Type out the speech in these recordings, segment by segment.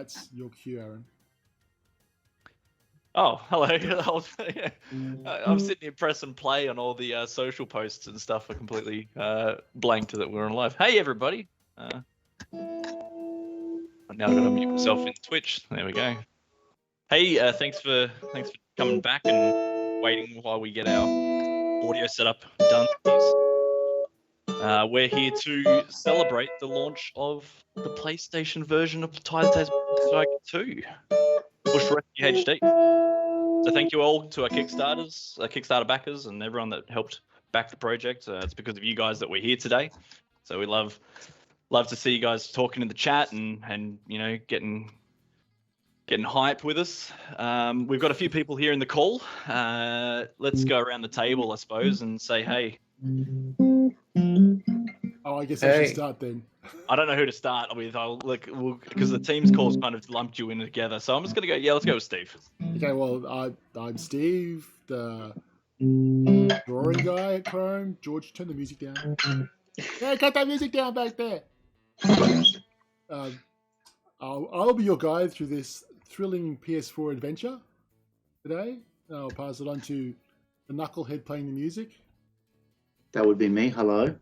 That's your cue, Aaron. Oh, hello. I'm sitting here pressing play on all the social posts and stuff. I completely blanked that we're on live. Hey, everybody. Now I've got to mute myself in Twitch. There we go. Hey, thanks for coming back and waiting while we get our audio setup done. We're here to celebrate the launch of the PlayStation version of TY2HD, 2 Bush Rescue HD. So thank you all to our Kickstarter backers, and everyone that helped back the project. It's because of you guys that we're here today. So we love to see you guys talking in the chat and you know getting hype with us. We've got a few people here in the call. Let's go around the table, I suppose, and say hey. Oh, I guess I should start then. I don't know who to start with. Because the team's calls kind of lumped you in together. So I'm just gonna go. Yeah, let's go with Steve. Okay, well, I'm Steve, the drawing guy at Chrome. George, turn the music down. Yeah, cut that music down back there. I'll be your guide through this thrilling PS4 adventure today. I'll pass it on to the knucklehead playing the music. That would be me. Hello.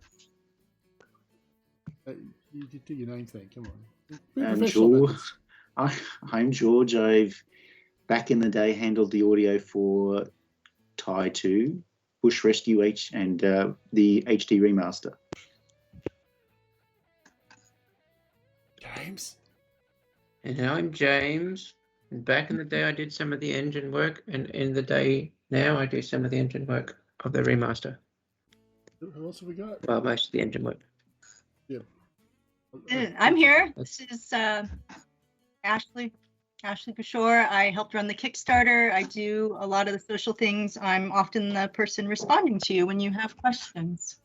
You do your name thing. Come on. I'm George. I'm George. I've back in the day handled the audio for TY2, Bush Rescue and the HD remaster. James. And I'm James. And back in the day, I did some of the engine work, and in the day now, I do some of the engine work of the remaster. Who else have we got? Well, most of the engine work. Yeah. I'm here. This is Ashley Bashore. I helped run the Kickstarter. I do a lot of the social things. I'm often the person responding to you when you have questions.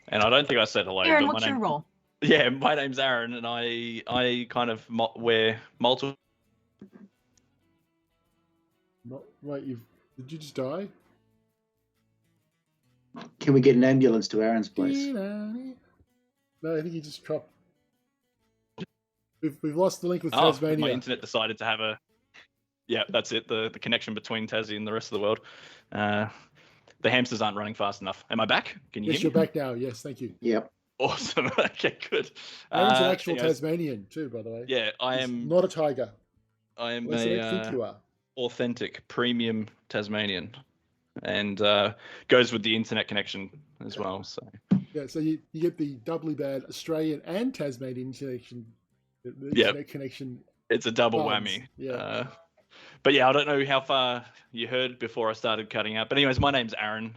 And I don't think I said hello. Aaron, what's your role? Yeah, my name's Aaron, and I kind of wear multiple. Wait, did you just die? Can we get an ambulance to Aaron's place? No, I think he just dropped. We've lost the link with Tasmania. My internet decided to have a. Yeah, that's it. The connection between Tassie and the rest of the world. The hamsters aren't running fast enough. Am I back? Can you hear me? Yes, you're back now. Yes, thank you. Yep. Awesome. Okay, good. Aaron's an actual Tasmanian too, by the way. Yeah, I am. He's not a tiger. I am think you are. Authentic premium Tasmanian, and goes with the internet connection as well. So yeah, so you get the doubly bad Australian and Tasmanian connection. Yeah, connection. It's a double whammy. Yeah. But yeah, I don't know how far you heard before I started cutting out. But anyways, my name's Aaron.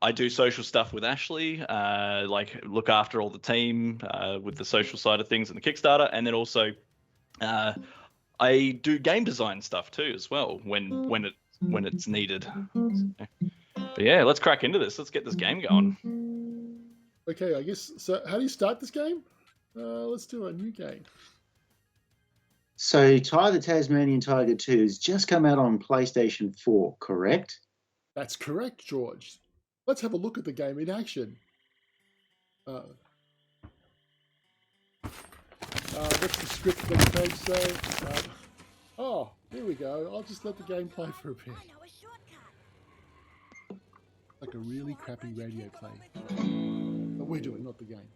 I do social stuff with Ashley, like look after all the team with the social side of things and the Kickstarter, and then also I do game design stuff too as well when it's needed. But yeah, let's crack into this. Let's get this game going. Okay, I guess so. How do you start this game? Let's do a new game. So, Ty the Tasmanian Tiger 2 has just come out on PlayStation 4, correct? That's correct, George. Let's have a look at the game in action. What's the script on the page say? Oh, here we go. I'll just let the game play for a bit. Like a really crappy radio play. But we're doing, not the game.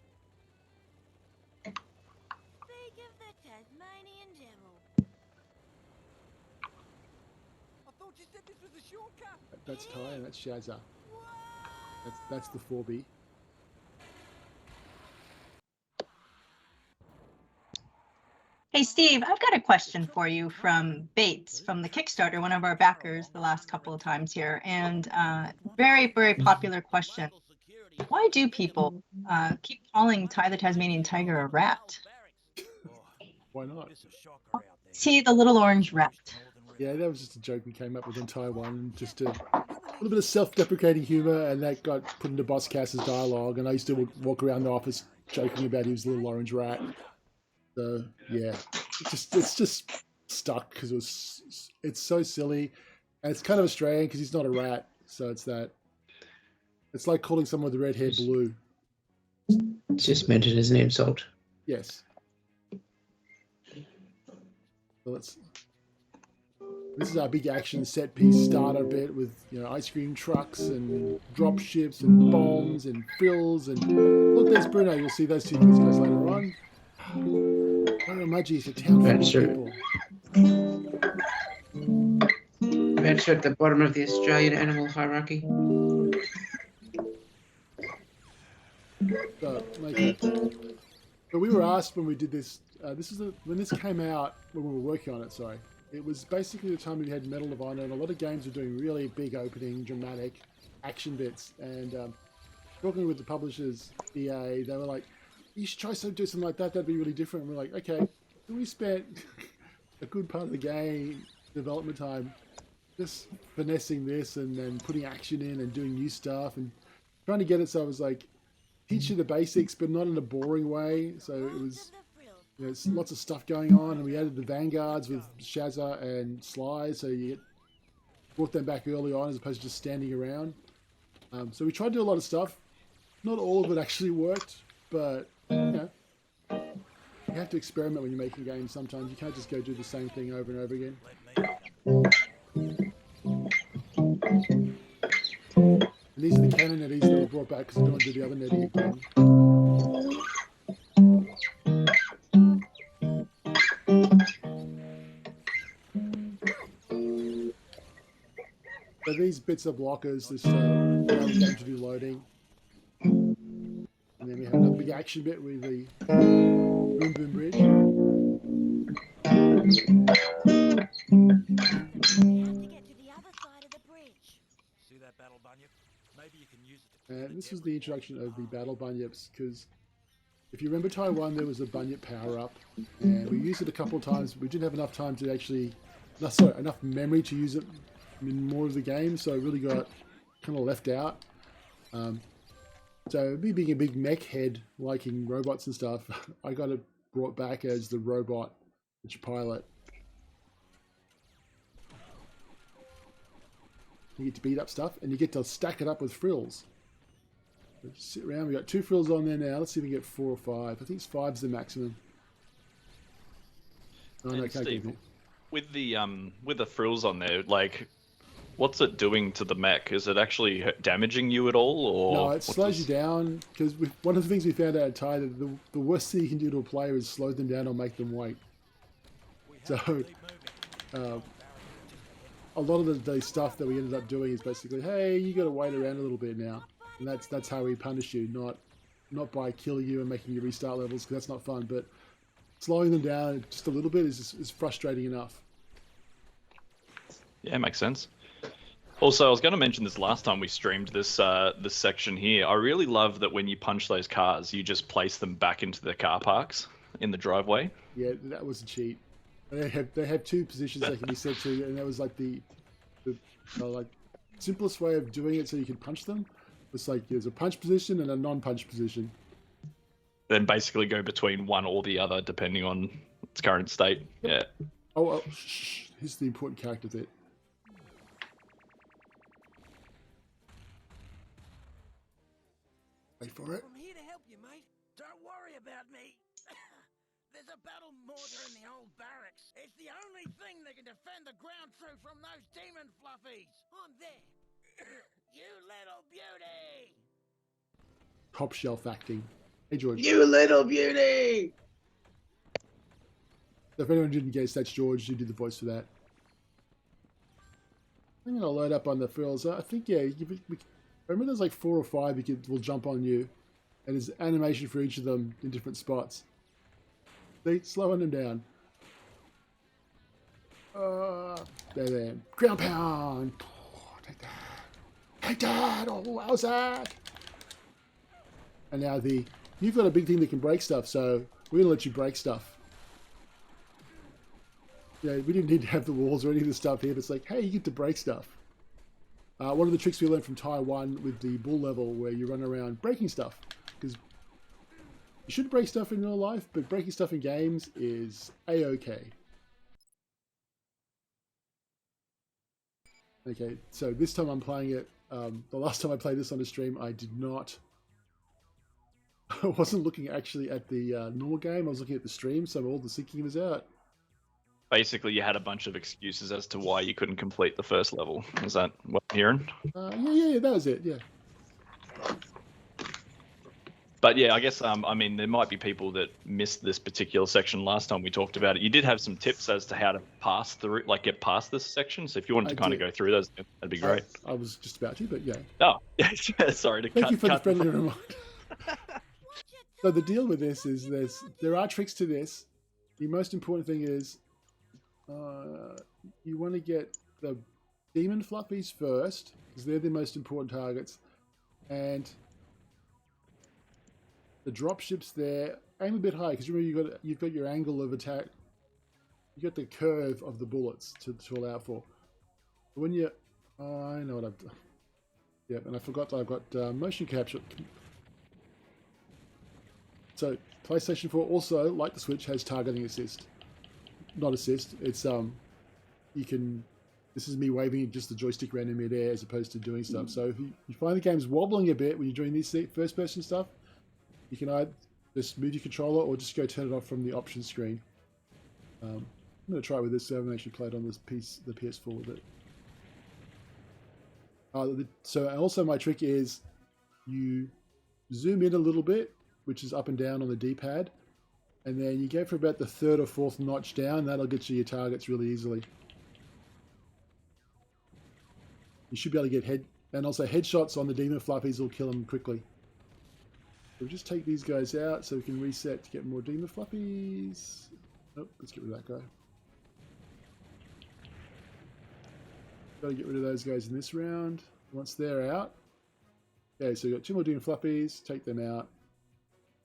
That's Ty and that's Shazza. That's the 4B. Hey, Steve, I've got a question for you from Bates from the Kickstarter, one of our backers the last couple of times here. And very, very popular question. Why do people keep calling Ty the Tasmanian Tiger a rat? Why not? See the little orange rat. Yeah, that was just a joke we came up with in Taiwan. Just a little bit of self-deprecating humor, and that got put into Boss Cass's dialogue. And I used to walk around the office joking about he was the little orange rat. So yeah, it's just stuck because it's so silly, and it's kind of Australian because he's not a rat. So it's it's like calling someone with the red hair blue. It's just meant as an insult. Yes. So this is our big action set piece starter bit with ice cream trucks and drop ships and bombs and frills and look, there's Bruno. You'll see those two guys later on. Mudgee is a town full of people. That's at the bottom of the Australian animal hierarchy. So we were asked when we did this. When this came out, when we were working on it. Sorry, it was basically the time we had Medal of Honor, and a lot of games were doing really big opening, dramatic action bits. And talking with the publishers, EA, they were like, "You should try do something like that. That'd be really different." And we're like, "Okay." So we spent a good part of the game development time just finessing this and then putting action in and doing new stuff and trying to get it so I was like, teach you the basics, but not in a boring way. So it was, there's lots of stuff going on, and we added the vanguards with Shazza and Sly, so you brought them back early on as opposed to just standing around. So we tried to do a lot of stuff. Not all of it actually worked, but you have to experiment when you're making games. Sometimes you can't just go do the same thing over and over again. And these are the Canon netties that we brought back because we don't want to do the other netty again. So these bits are blockers, this allow the game to do loading. And then we have another big action bit with the Boom Boom Bridge. And this was the introduction of the battle bunyips, because if you remember Taiwan, there was a bunyip power-up, and we used it a couple of times. We didn't have enough time to actually, enough memory to use it in more of the game, so it really got kind of left out. So me being a big mech head, liking robots and stuff, I got it brought back as the robot, which pilot. You get to beat up stuff, and you get to stack it up with frills. So just sit around. We got 2 frills on there now. Let's see if we can get 4 or 5. I think 5's the maximum. Oh no, can't Steve, get it. with the frills on there, like, what's it doing to the mech? Is it actually damaging you at all, or no? It slows you down, because one of the things we found out at TY, that the worst thing you can do to a player is slow them down or make them wait. So a lot of the stuff that we ended up doing is basically, hey, you got to wait around a little bit now, and that's how we punish you, not by killing you and making you restart levels, because that's not fun, but slowing them down just a little bit is frustrating enough. Yeah, makes sense. Also, I was going to mention this last time we streamed this this section here. I really love that when you punch those cars, you just place them back into the car parks in the driveway. Yeah, that was a cheat. They have 2 positions they can be set to, and that was like the simplest way of doing it so you can punch them. It's like there's a punch position and a non-punch position. Then basically go between one or the other depending on its current state. Yep. Yeah. Oh, here's the important character bit. Wait for it. I'm here to help you, mate. Don't worry about me. There's a battle mortar in the old barracks. It's the only thing that can defend the ground troops from those demon fluffies. I'm there. You little beauty! Top shelf acting. Hey, George. You little beauty! So if anyone didn't guess, that's George who did the voice for that. I'm going to load up on the frills. I think, yeah, remember there's like 4 or 5 will jump on you, and there's animation for each of them in different spots. See, slowing them down. There. Ground pound. Take that. Take that. Oh, how's that? And now you've got a big thing that can break stuff, so we're going to let you break stuff. Yeah, we didn't need to have the walls or any of the stuff here, but it's like, hey, you get to break stuff. One of the tricks we learned from Taiwan with the bull level, where you run around breaking stuff, because you should break stuff in real life, but breaking stuff in games is a-okay. Okay, so this time I'm playing it. The last time I played this on a stream, I did not. I wasn't looking actually at the normal game. I was looking at the stream, so all the syncing was out. Basically, you had a bunch of excuses as to why you couldn't complete the first level. Is that what I'm hearing? Yeah, that was it. Yeah. But yeah, I guess I mean there might be people that missed this particular section last time we talked about it. You did have some tips as to how to pass through, like get past this section. So if you wanted to kind of go through those, that'd be great. I was just about to, but yeah. Oh, yeah, sorry to cut. Thank you for the friendly reminder. So the deal with this is there are tricks to this. The most important thing is you want to get the demon fluffies first because they're the most important targets, and the drop ships there. Aim a bit high because remember you've got your angle of attack. You got the curve of the bullets to allow for. When you, I know what I've done. Yep, and I forgot that I've got motion capture. So PlayStation 4 also, like the Switch, has targeting assist. Not assist. It's you can. This is me waving just the joystick around in midair as opposed to doing stuff. So if you find the game's wobbling a bit when you're doing this first-person stuff, you can either just move your controller or just go turn it off from the options screen. I'm going to try it with this. So I haven't actually played on the PS4 with it. So also my trick is you zoom in a little bit, which is up and down on the D-pad, and then you go for about the third or fourth notch down. That'll get you your targets really easily. You should be able to get headshots on the demon fluffies will kill them quickly. We'll just take these guys out so we can reset to get more demon fluffies. Oh, let's get rid of that guy. Got to get rid of those guys in this round. Once they're out. Okay, so we've got 2 more demon fluffies. Take them out.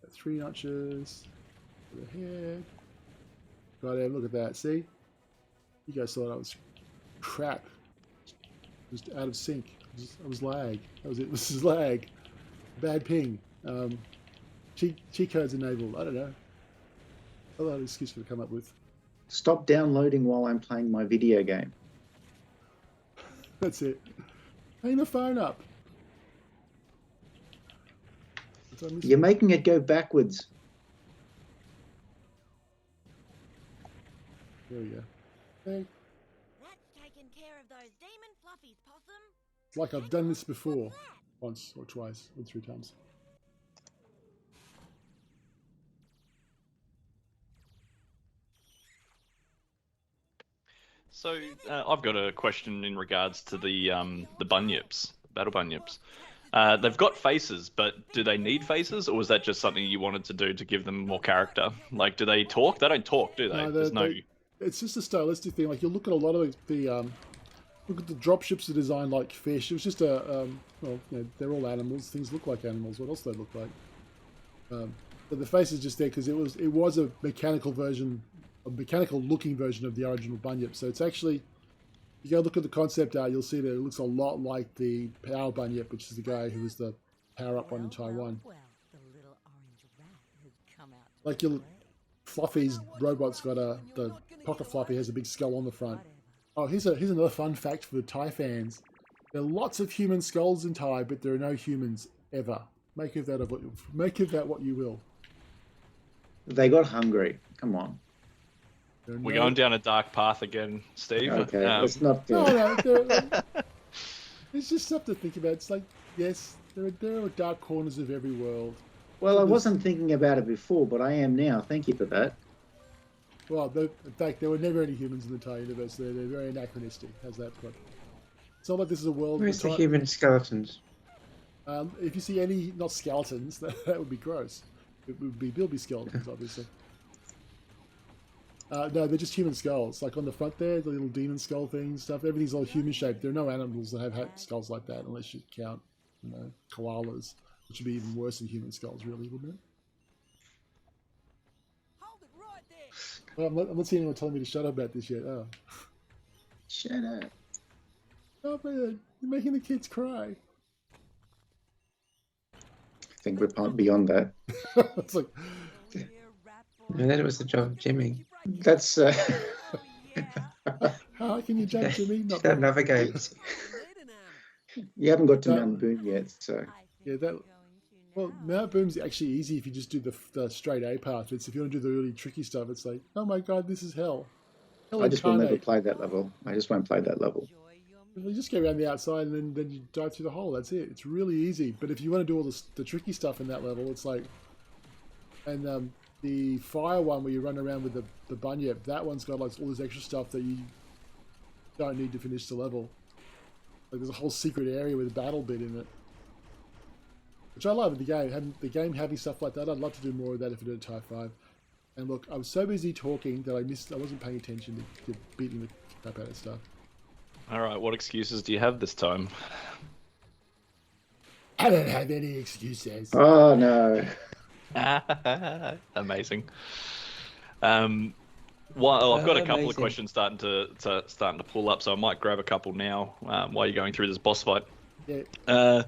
Got 3 notches. For the head. Got him. Look at that. See? You guys thought I was crap. Just out of sync. I was lag. That was it. This is lag. Bad ping. Cheat codes enabled. I don't know. A lot of excuses to come up with. Stop downloading while I'm playing my video game. That's it. Hang the phone up. You're making it go backwards. There we go. Hey. That's taking care of those demon fluffies, Possum. It's like I've done this before. Once or twice or 3 times. So I've got a question in regards to the bunyips, battle bunyips. They've got faces, but do they need faces, or was that just something you wanted to do to give them more character? Like, do they talk? They don't talk, do they? No, There's no. It's just a stylistic thing. Like you look at a lot of the look at the dropships are designed like fish. It was just a well, you know, they're all animals. Things look like animals. What else do they look like? But the face is just there because it was a mechanical version. A mechanical looking version of the original bunyip. So it's actually, you go look at the concept art, you'll see that it looks a lot like the power bunyip, which is the guy who was the power up one in Taiwan. Like your Fluffy's robot's got the pocket Fluffy has a big skull on the front. Oh, here's another fun fact for the Thai fans. There are lots of human skulls in Thai, but there are no humans ever. Make of that what you will. They got hungry. Come on. We're going down a dark path again, Steve. Okay, let's not do it's just stuff to think about. It's like, yes, there are dark corners of every world. Well, I wasn't thinking about it before, but I am now. Thank you for that. Well, in fact, there were never any humans in the Thai universe. They're very anachronistic. How's that put? It's not like this is a world... Where's the human skeletons? If you see any, not skeletons, that would be gross. It would be Bilby skeletons, obviously. No, they're just human skulls. Like on the front there, the little demon skull thing stuff. Everything's all human shaped. There are no animals that have skulls like that, unless you count, koalas, which would be even worse than human skulls, really, wouldn't it? Hold it right there. Well, I'm not seeing anyone telling me to shut up about this yet. Oh, Shut up. oh man, you're making the kids cry. I think we're beyond that. It's like, And then it was the job of Jimmy. That's... how can you judge Jimmy? Not that navigates. You haven't got to Mount Boom yet, so... Yeah, well, Mount Boom's actually easy if you just do the straight A path. It's if you want to do the really tricky stuff, it's like, oh my god, this is hell. Hell I just will never incarnate. play that level. I just won't play that level. You just go around the outside and then you dive through the hole. That's it. It's really easy. But if you want to do all the tricky stuff in that level, it's like... And the fire one where you run around with the bunyip, that one's got like all this extra stuff that you don't need to finish the level. Like there's a whole secret area with a battle bit in it. Which I love in the game. Having stuff like that, I'd love to do more of that if it did a Type 5. And look, I was so busy talking that I wasn't paying attention to beating the crap out of stuff. All right, what excuses do you have this time? I don't have any excuses. Oh no. Amazing. Well, I've got a couple of Amazing. questions starting to pull up, so I might grab a couple now while you're going through this boss fight. Yeah.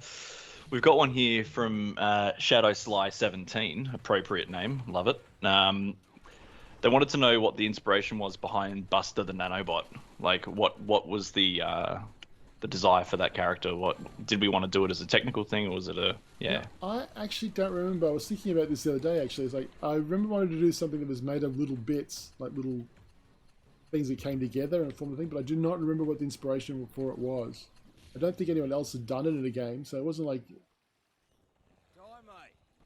We've got one here from Shadow Sly 17, appropriate name, love it. They wanted to know what the inspiration was behind Buster the Nanobot. Like, what was the desire for that character? What did we want to do it as a technical thing, or was it a I actually don't remember. I was thinking about this the other day. Actually, it's like I remember wanting to do something that was made of little bits, like little things that came together and formed a thing. But I do not remember what the inspiration for it was. I don't think anyone else had done it in a game, so it wasn't like.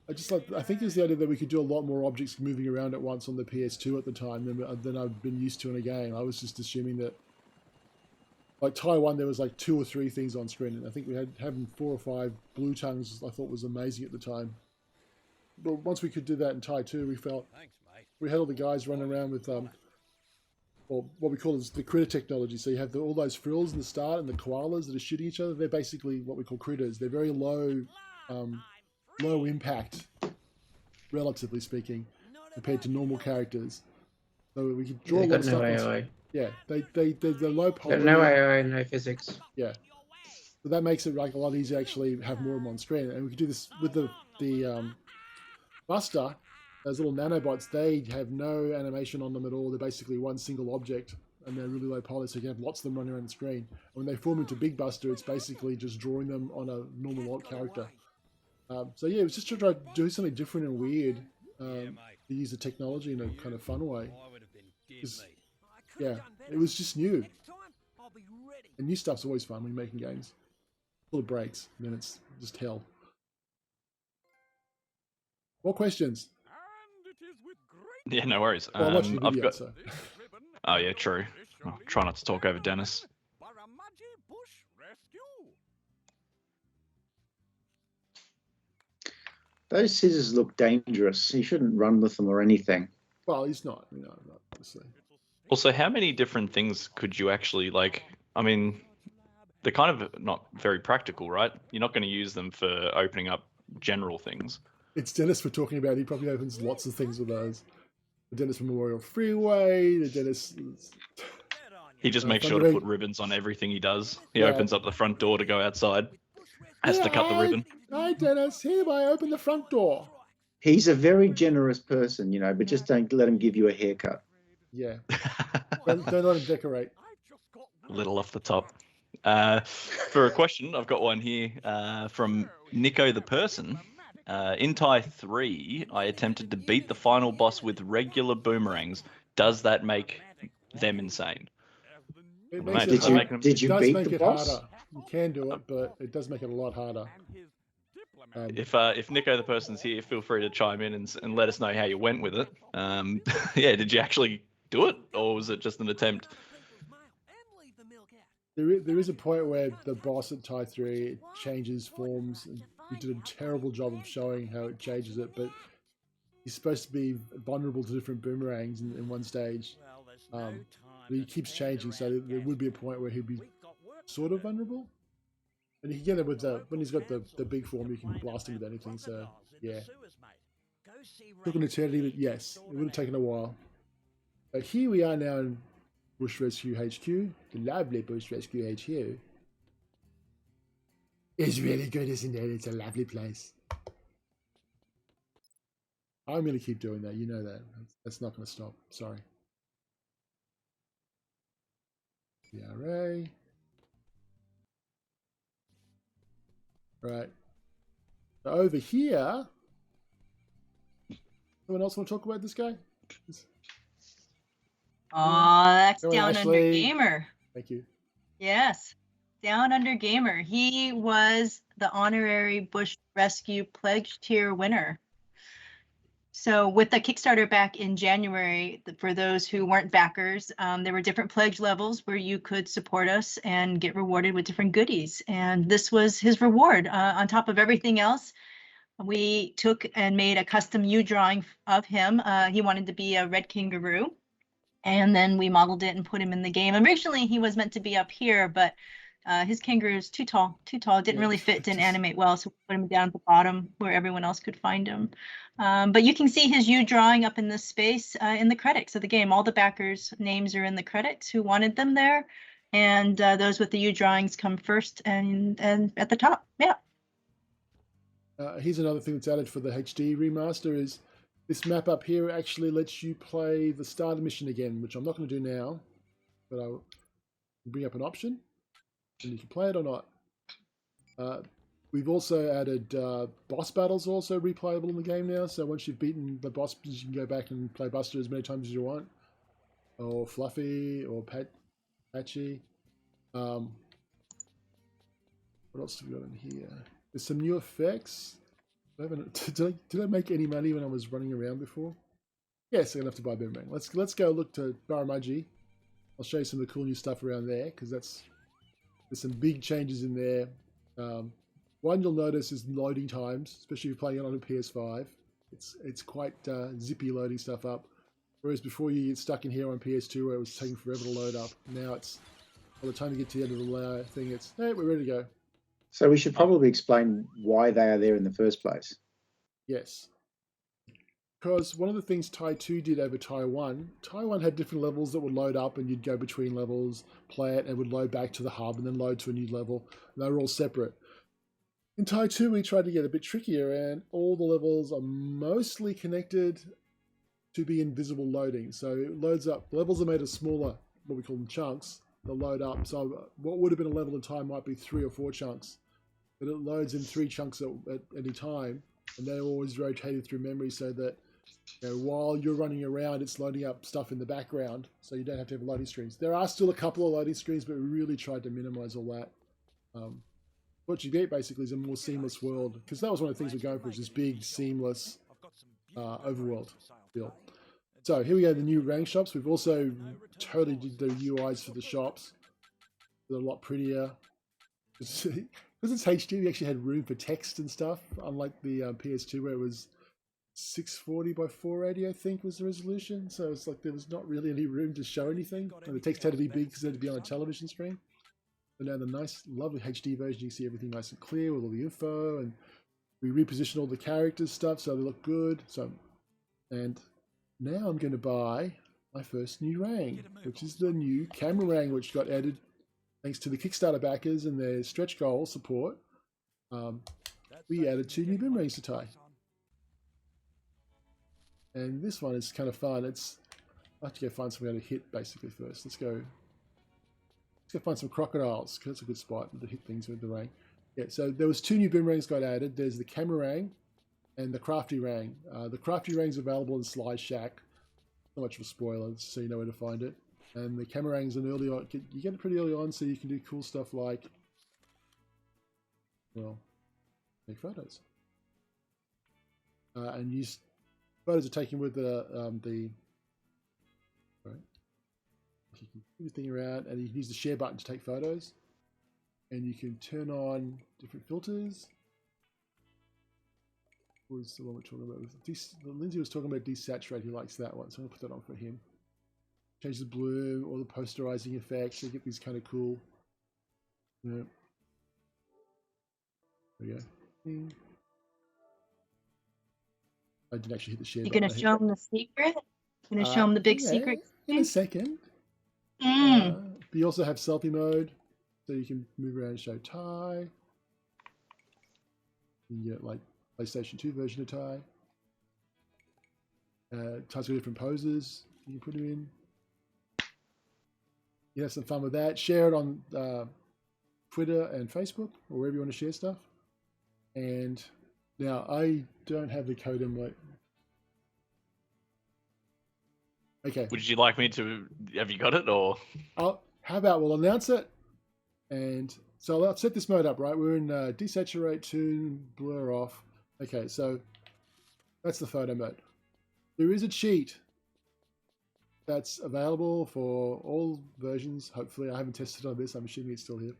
I think there's the idea that we could do a lot more objects moving around at once on the PS2 at the time than I've been used to in a game. I was just assuming that, like Taiwan, there was like 2 or 3 things on screen, and I think we had having 4 or 5 blue tongues. I thought was amazing at the time. But once we could do that in Tai 2, we felt we had all the guys running around with or what we call is the critter technology. So you have all those frills in the start and the koalas that are shooting each other. They're basically what we call critters. They're very low impact, relatively speaking, compared to normal characters. So we could draw a lot of They've got stuff. no AI. Yeah, they're low poly. Got no AI, no physics. Yeah, so that makes it like a lot easier to actually have more of them on screen. And we could do this with the Buster. Those little nanobots, they have no animation on them at all. They're basically one single object, and they're really low poly, so you can have lots of them running around the screen. And when they form into Big Buster, it's basically just drawing them on a normal character. So yeah, it was just to try to do something different and weird, to use the technology in a kind of fun way. Yeah, it was just new. And new stuff's always fun when you're making games. Full of breaks, and then it's just hell. More questions? Yeah, no worries. Well, I'm watching the video, I've got. so. Oh yeah, true. I'll try not to talk over Dennis. Those scissors look dangerous. You shouldn't run with them or anything. Well, he's not, obviously. Also, how many different things could you actually like? I mean, they're kind of not very practical, right? You're not going to use them for opening up general things. It's Dennis we're talking about. He probably opens lots of things with those. The Dennis Memorial Freeway, the Dennis... He just makes sure to put ribbons on everything he does. He opens up the front door to go outside. Has to cut the ribbon. Hi, Dennis. Hereby open the front door. He's a very generous person, but just don't let him give you a haircut. Yeah. don't let him decorate. A little off the top. For a question, I've got one here from Nico the Person. In Tai 3, I attempted to beat the final boss with regular boomerangs. Does that make them insane? Did you beat the boss? Harder. You can do it, but it does make it a lot harder. If Nico the Person's here, feel free to chime in and let us know how you went with it. Yeah, did you actually do it, or was it just an attempt? There is a point where the boss at Tai 3 changes forms. And we did a terrible job of showing how it changes it, but he's supposed to be vulnerable to different boomerangs in one stage. But he keeps changing, so there would be a point where he'd be sort of vulnerable. And you can get it with when he's got the big form, you can blast him with anything, so yeah. Took an eternity, but yes, it would have taken a while. But here we are now in Bush Rescue HQ. The lovely Bush Rescue HQ. It's really good, isn't it? It's a lovely place. I'm going to keep doing that, you know that. That's not going to stop, sorry. CRA. Right. So over here, someone else want to talk about this guy? Oh, that's Go on, Down Under Ashley. Gamer. Thank you. Yes, Down Under Gamer. He was the honorary Bush Rescue Pledge Tier winner. So with the Kickstarter back in January, for those who weren't backers, there were different pledge levels where you could support us and get rewarded with different goodies. And this was his reward. On top of everything else, we took and made a custom U drawing of him. He wanted to be a red kangaroo. And then we modeled it and put him in the game. Originally, he was meant to be up here, but his kangaroo is too tall, didn't really fit, didn't animate well, so we put him down at the bottom where everyone else could find him. But you can see his U drawing up in this space in the credits of the game. All the backers' names are in the credits who wanted them there. And those with the U drawings come first and at the top. Yeah. Here's another thing that's added for the HD remaster is this map up here actually lets you play the starter mission again, which I'm not going to do now, but I'll bring up an option and you can play it or not. We've also added boss battles also replayable in the game now, so once you've beaten the bosses you can go back and play Buster as many times as you want, or Fluffy or Patchy. What else have we got in here? There's some new effects. Did I make any money when I was running around before? Yes, I'm gonna have to buy Boomerang. Let's go look to Baramaji. I'll show you some of the cool new stuff around there because there's some big changes in there. One you'll notice is loading times, especially if you're playing it on a PS5. It's quite zippy loading stuff up. Whereas before you get stuck in here on PS2 where it was taking forever to load up. Now it's by the time you get to the end of the thing, it's hey, we're ready to go. So we should probably explain why they are there in the first place. Yes. Because one of the things TY2 did over TY1 had different levels that would load up and you'd go between levels, play it, and it would load back to the hub and then load to a new level. And they were all separate. In TY2, we tried to get a bit trickier and all the levels are mostly connected to be invisible loading. So it loads up, the levels are made of smaller, what we call them chunks. They'll load up. So what would have been a level in time might be 3 or 4 chunks. But it loads in 3 chunks at any time. And they're always rotated through memory so that while you're running around, it's loading up stuff in the background. So you don't have to have loading screens. There are still a couple of loading screens, but we really tried to minimize all that. What you get basically is a more seamless world. Because that was one of the things we're going for, is this big, seamless overworld feel. So here we go, the new rank shops. We've also totally did the UIs for the shops. They're a lot prettier. Because it's HD, we actually had room for text and stuff, unlike the PS2 where it was 640 by 480, I think, was the resolution. So it's like there was not really any room to show anything. And the text had to be big because it had to be on a television screen. But now the nice, lovely HD version, you can see everything nice and clear with all the info, and we repositioned all the characters stuff so they look good. And now I'm going to buy my first new rang, which is the new camera rang, which got added thanks to the Kickstarter backers and their stretch goal support. We added 2 new boomerangs to tie. And this one is kind of fun. I have to go find somewhere to hit basically first. Let's go find some crocodiles because that's a good spot to hit things with the rang. Yeah, so there was 2 new boomerangs got added. There's the camera rang and the crafty rang. The crafty rang's available in Sly Shack. Not much of a spoiler, so you know where to find it. And the camera rang's an early on. You get it pretty early on, so you can do cool stuff like, well, take photos. And use photos are taken with the right. You can move the thing around, and you can use the share button to take photos. And you can turn on different filters. What was the one we're talking about? Lindsay was talking about desaturate. He likes that one, so I'm going to put that on for him. Change the bloom or the posterizing effects. So you get these kind of cool. Yeah. There we go. I didn't actually hit the share button. You're going to show him the secret? You're going to show him the big secret? In a second. But you also have selfie mode, so you can move around and show Ty. You get like PlayStation 2 version of Ty. Ty's got different poses you can put him in. You have some fun with that. Share it on Twitter and Facebook or wherever you want to share stuff. And now I don't have the code in my. Okay. Would you like me to? Have you got it or? How about we'll announce it, and so I'll set this mode up. Right, we're in desaturate, tune, blur off. Okay, so that's the photo mode. There is a cheat that's available for all versions. Hopefully, I haven't tested on this. I'm assuming it's still here.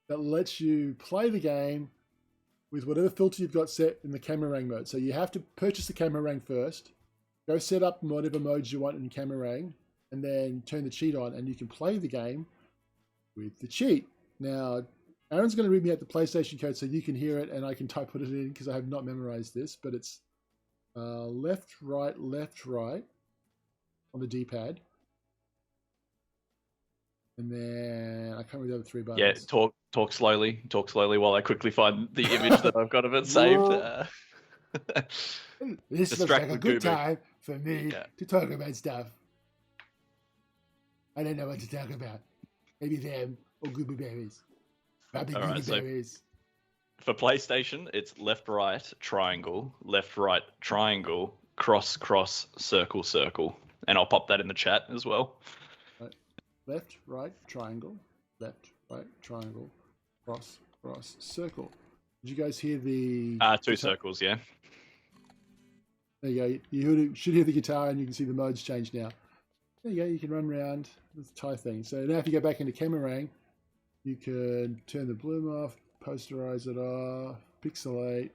That lets you play the game with whatever filter you've got set in the Camerang mode. So you have to purchase the Camerang first, go set up whatever modes you want in Camerang, and then turn the cheat on, and you can play the game with the cheat. Now, Aaron's going to read me out the PlayStation code so you can hear it, and I can type it in because I have not memorized this, but it's left, right on the D-pad. And then I can't remember the other three buttons. Yeah, talk slowly. Talk slowly while I quickly find the image that I've got of it saved. This looks like a good time for me to talk about stuff. I don't know what to talk about. Maybe them or gooby berries. Probably gooby berries. For PlayStation, it's left, right, triangle, cross, circle, circle. And I'll pop that in the chat as well. Left, right, triangle, cross, circle. Did you guys hear the... two circles, yeah. There you go. You should hear the guitar and you can see the modes change now. There you go. You can run around with the tie thing. So now if you go back into Camerang, you can turn the bloom off, posterize it off, pixelate.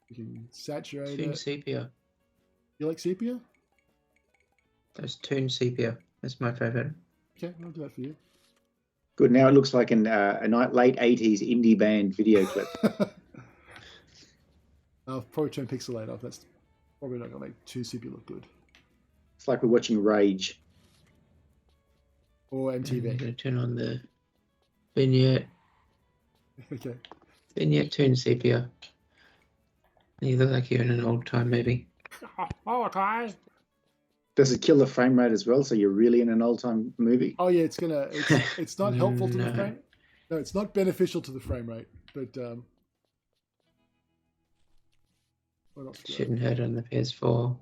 You can saturate Tune it. sepia. You like sepia? That's tune sepia. That's my favorite. Okay, I'll do that for you. Good. Now it looks like a late 80s indie band video clip. I'll probably turn pixelate off. That's probably not going to make 2 sepia look good. It's like we're watching Rage. Or I'm MTV. going to turn on the vignette. Okay. Vignette tune sepia. You look like you're in an old time movie. Does it kill the frame rate as well? So you're really in an old time movie? Oh yeah, it's not helpful to the No. frame. No, it's not beneficial to the frame rate. But what else? Shouldn't hurt on the PS4.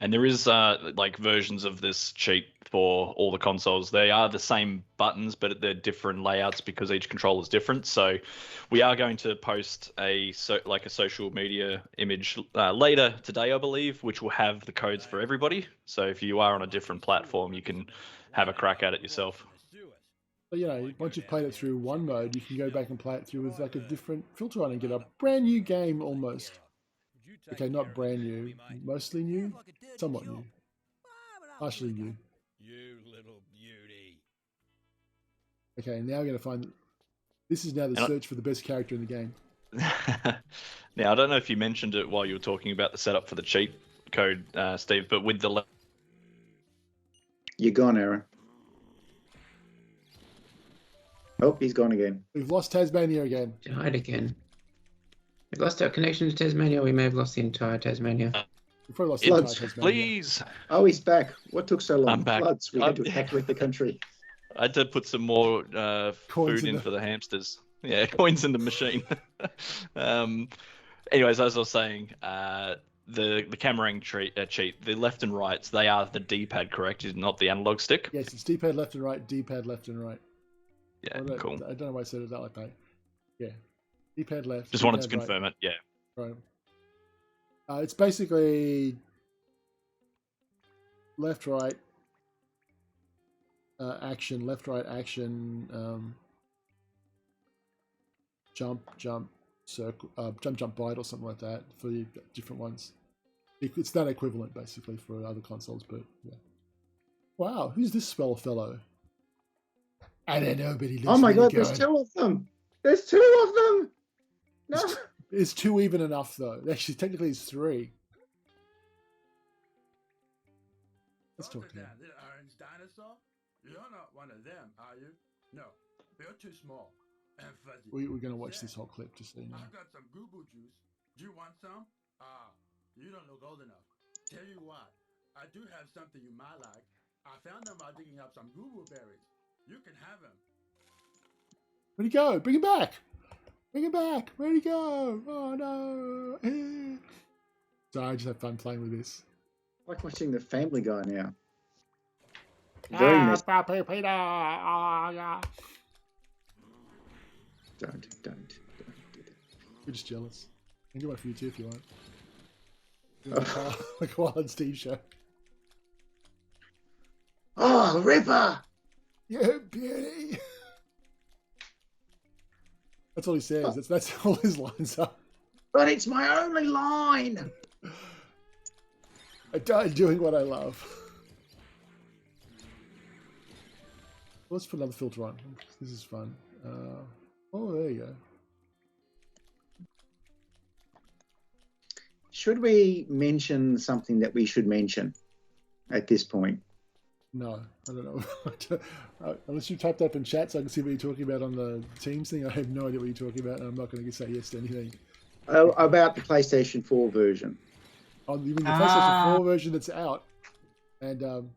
And there is like versions of this cheat for all the consoles. They are the same buttons, but they're different layouts because each controller is different. So we are going to post a social media image later today, I believe, which will have the codes for everybody. So if you are on a different platform, you can have a crack at it yourself. So, you know, once you've played it through one mode, you can go back and play it through with like a different filter on and get a brand new game almost. Okay, not brand new, mostly new, somewhat new, partially new. You little beauty. Okay, now we're going to find... This is now the search for the best character in the game. Now, I don't know if you mentioned it while you were talking about the setup for the cheat code, Steve, but with the... You're gone, Aaron. Oh, he's gone again. We've lost Tasmania again. Died again. We've lost our connection to Tasmania. We may have lost the entire Tasmania. We've probably lost Floods, the entire Tasmania. Please! Oh, he's back. What took so long? I'm back. Floods. We had to evacuate the country. I had to put some more Coins food in in for the hamsters. Yeah, coins in the machine. Anyways, as I was saying, the Camerang cheat, the left and rights, they are the D-pad, correct? Is not the analog stick? Yes, it's D-pad left and right, D-pad left and right. Yeah, Cool. cool. I don't know why I said it that like that. Yeah. D-pad left. Just wanted to D-pad confirm right. it, yeah. Right. It's basically left, right, action, left, right, action, jump, circle, jump, bite, or something like that for the different ones. It's that equivalent basically for other consoles, but yeah. Wow, who's this spell fellow? I don't know, but he looks Oh my really God, good. there's 2 of them. There's 2 of them. No. Is 2 even enough though? Actually, technically, it's 3. Let's talk to him. Little orange dinosaur? You're not one of them, are you? No, you're too small and fuzzy. We're going to watch this whole clip just so you know. I've got some goo-goo juice. Do you want some? You don't look old enough. Tell you what, I do have something you might like. I found them while digging up some goo-goo berries. You can have them. Where'd he go? Bring him back! Bring him back! Where'd he go? Oh no! Sorry, I just have fun playing with this. like watching the Family Guy now. Very messy. Papi Peter. Yeah. Don't do that. You're just jealous. I can do one for you too if you want. The Carl and Steve show. Oh, the Ripper! Yeah, beauty. That's all he says. That's all his lines are. But it's my only line. I died doing what I love. Let's put another filter on. This is fun. Oh, there you go. Should we mention something that we should mention at this point? No, I don't know. Unless you typed up in chat so I can see what you're talking about on the Teams thing, I have no idea what you're talking about, and I'm not going to say yes to anything. About the PlayStation 4 version. Oh, you mean the PlayStation 4 version that's out and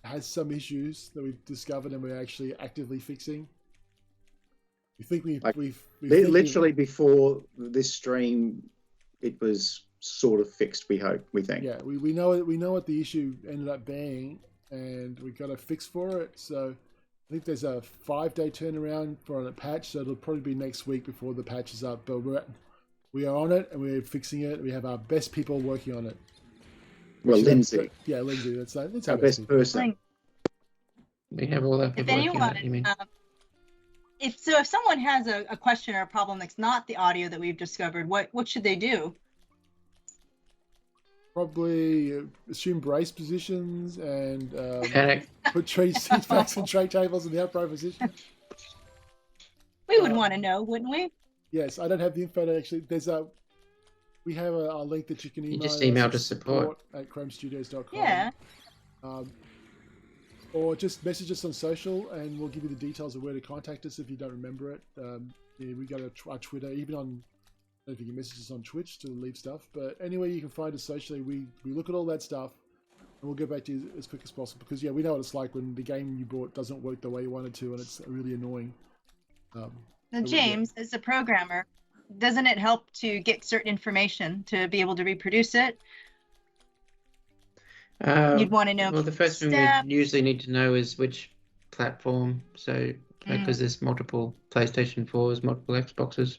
has some issues that we've discovered and we're actually actively fixing? We think we've literally before this stream, it was sort of fixed. We think. Yeah, we know what the issue ended up being, and we got a fix for it. So I think there's a 5-day turnaround for a patch, so it'll probably be next week before the patch is up. But we are on it and we're fixing it. We have our best people working on it. Well, Lindsay. Yeah, Lindsay. That's our best person. We have all that people working on it, you mean? If someone has a question or a problem that's not the audio that we've discovered, what should they do? Probably assume brace positions and Panic. put tray seat backs and tray tables in the upright position. We would want to know, wouldn't we? Yes, I don't have the info to actually. We have a link that you can email. You just email to support at chromestudios.com. Yeah. Or just message us on social, and we'll give you the details of where to contact us if you don't remember it. We got our Twitter, even on. I don't know if you can message us on Twitch to leave stuff, but anyway, you can find us socially. We look at all that stuff, and we'll get back to you as quick as possible, because we know what it's like when the game you bought doesn't work the way you wanted to, and it's really annoying. Now, James, as a programmer, doesn't it help to get certain information to be able to reproduce it? You'd want to know. Well, the first thing we usually need to know is which platform. So, because there's multiple PlayStation 4s, multiple Xboxes,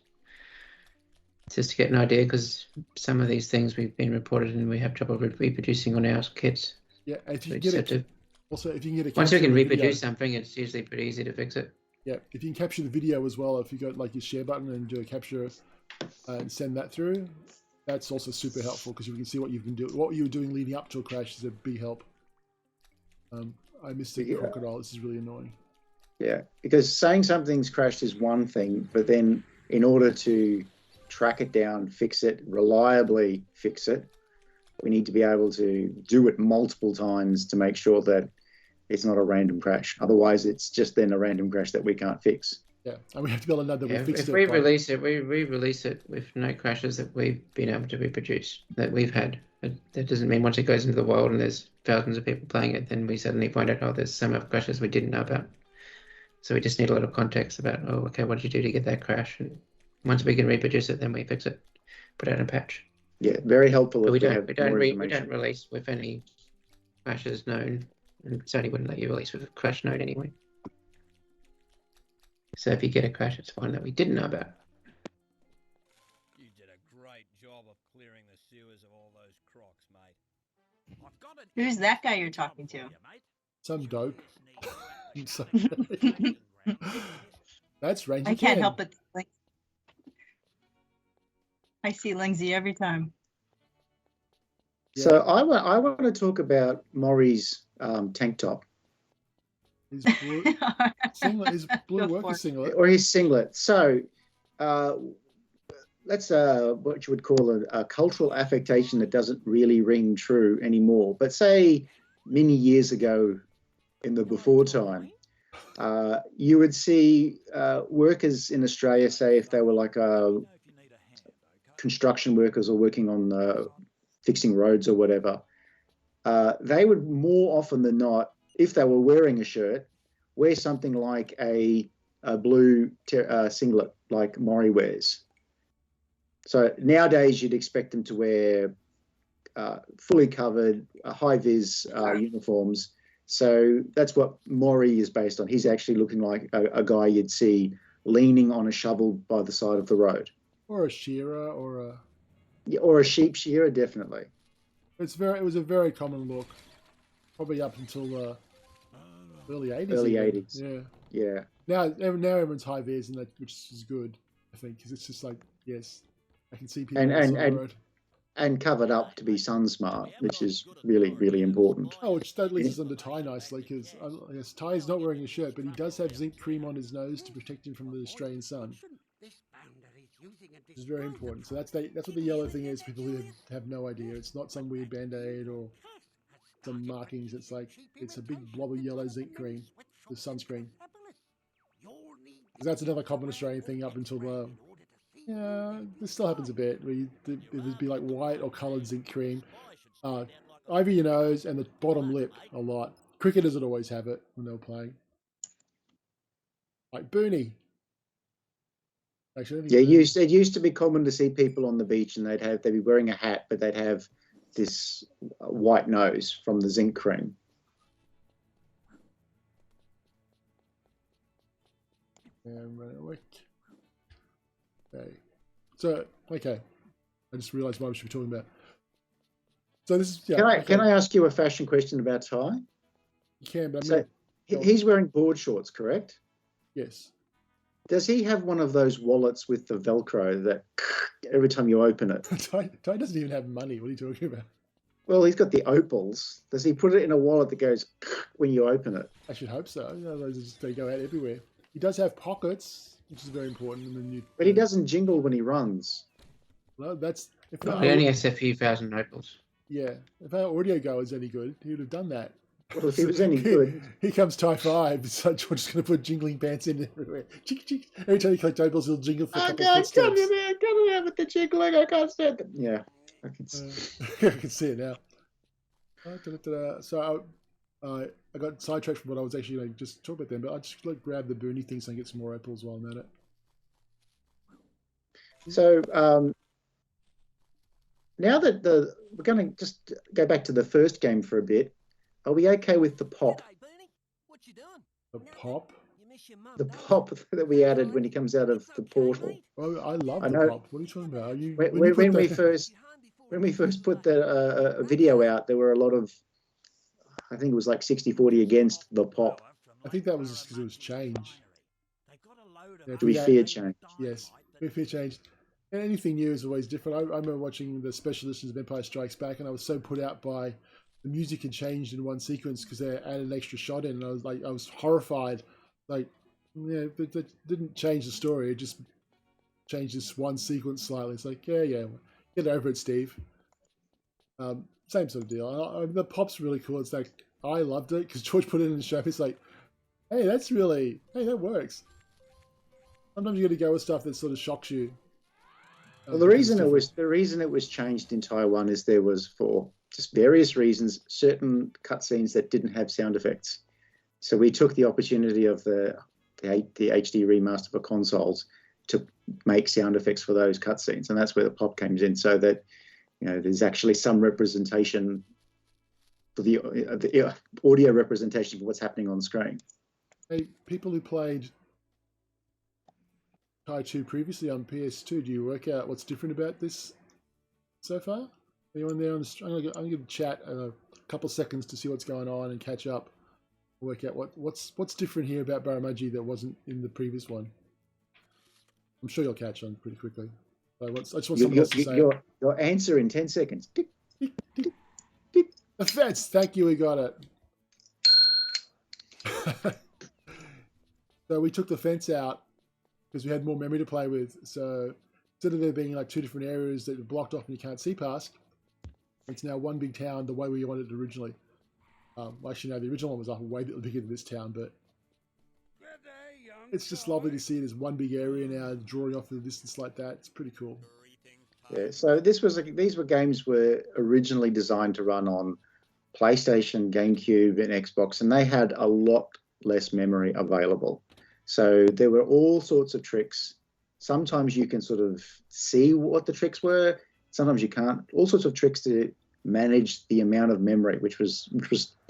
just to get an idea. Because some of these things we've been reported and we have trouble reproducing on our kits. Yeah, if you So can get it. Also, if you can get a once we can reproduce video, something, it's usually pretty easy to fix it. Yeah, if you can capture the video as well, if you got like your share button and do a capture and send that through, that's also super helpful, because you can see what you've been doing, what you were doing leading up to a crash is a big help. I missed the crocodile. This is really annoying. Yeah, because saying something's crashed is one thing, but then in order to track it down, fix it, reliably fix it, we need to be able to do it multiple times to make sure that it's not a random crash. Otherwise, it's just then a random crash that we can't fix. Yeah, and we have to be able to know that we fixed it. If we release it, we re-release it with no crashes that we've been able to reproduce, that we've had. That doesn't mean once it goes into the world and there's thousands of people playing it, then we suddenly find out, oh, there's some of crashes we didn't know about. So we just need a lot of context about, oh, okay, what did you do to get that crash? And once we can reproduce it, then we fix it, put out a patch. Yeah, very helpful. But we don't release with any crashes known, and Sony wouldn't let you release with a crash known anyway. So if you get a crash, it's one that we didn't know about. You did a great job of clearing the sewers of all those crocs, mate. I've got it. Who's that guy you're talking to? Some dope. That's Ranger. I can't help but think. I see Lindsay every time. Yeah. So I want to talk about Maury's tank top. His blue, singlet, his blue worker singlet. Or his singlet. So that's what you would call a cultural affectation that doesn't really ring true anymore. But say many years ago in the before time, you would see workers in Australia, say if they were like construction workers or working on fixing roads or whatever, they would more often than not, if they were wearing a shirt, wear something like a blue singlet like Maury wears. So nowadays you'd expect them to wear fully covered, high-vis uniforms. So that's what Maury is based on. He's actually looking like a guy you'd see leaning on a shovel by the side of the road. Or a shearer, or a sheep shearer, definitely. It was a very common look, probably up until early 80s. Early even. 80s. Yeah. Now everyone's high vis, and that, which is good, I think, because it's just like, yes, I can see people on the road. And covered up to be sun smart, which is really, really important. Oh, which that leads us on to Ty nicely, because I guess Ty is not wearing a shirt, but he does have zinc cream on his nose to protect him from the Australian sun, which is very important. So that's what the yellow thing is. People who have no idea. It's not some weird band-aid or some markings. It's like it's a big blob of yellow zinc cream with sunscreen. Because that's another common Australian thing up until yeah, this still happens a bit. Where there'd be like white or coloured zinc cream, over your nose and the bottom lip a lot. Cricketers would always have it when they were playing. Like Booney. Actually, it used to be common to see people on the beach and they'd be wearing a hat, but they'd have this white nose from the zinc cream. And run it away. Okay. So, okay. I just realised what we should be talking about. So this is Can I ask you a fashion question about Ty? You can, but he's wearing board shorts, correct? Yes. Does he have one of those wallets with the Velcro that every time you open it? Ty doesn't even have money. What are you talking about? Well, he's got the opals. Does he put it in a wallet that goes when you open it? I should hope so. Otherwise, they go out everywhere. He does have pockets, which is very important. But he doesn't jingle when he runs. Well, that's... He only has a few thousand opals. Yeah. If our audio guy was any good, he would have done that. Well, if he was any good... Here comes Ty 5. So George's going to put jingling pants in everywhere. Every time he collects opals, he'll jingle for a couple of footsteps. Come here with the jingling. I can't stand it. Yeah. I can see it now. So I got sidetracked from what I was actually going to just talk about them, but I just grab the Booney thing so I can get some more opals while I'm at it. So now that we're going to just go back to the first game for a bit, are we okay with the pop? The pop? The pop that we added when he comes out of the portal. Oh, I love the pop. What are you talking about? When we first put the video out, there were a lot of, I think it was like 60-40 against the pop. I think that was just because it was change. Do we fear change? Yes, we fear change. And anything new is always different. I remember watching the special editions of Empire Strikes Back, and I was so put out by the music had changed in one sequence because they added an extra shot in, and I was horrified. Like, yeah, that didn't change the story. It just changed this one sequence slightly. It's like, yeah, get over it, Steve. Same sort of deal. The pop's really cool. It's like, I loved it because George put it in the show. It's like, hey, that works. Sometimes you got to go with stuff that sort of shocks you. Well, the reason it was changed in Taiwan is there was, for just various reasons, certain cutscenes that didn't have sound effects. So we took the opportunity of the HD remaster for consoles to make sound effects for those cutscenes, and that's where the pop comes in. So that there's actually some representation for the audio representation for what's happening on screen. Hey, people who played TY2 previously on PS2, do you work out what's different about this so far? Anyone there on the stream? I'm going to chat in a couple of seconds to see what's going on and catch up. Work out what's different here about Baramuji that wasn't in the previous one. I'm sure you'll catch on pretty quickly. I just want someone else to say your answer in 10 seconds. Tick, tick, tick, tick. The fence. Thank you. We got it. So we took the fence out because we had more memory to play with. So instead of there being like two different areas that are blocked off and you can't see past, it's now one big town the way we wanted it originally. Actually, no, the original one was like way bigger than this town, but it's just lovely to see it as one big area now, drawing off in the distance like that. It's pretty cool. Yeah, so these were games were originally designed to run on PlayStation, GameCube, and Xbox, and they had a lot less memory available. So there were all sorts of tricks. Sometimes you can sort of see what the tricks were. Sometimes you can't. All sorts of tricks to manage the amount of memory, which was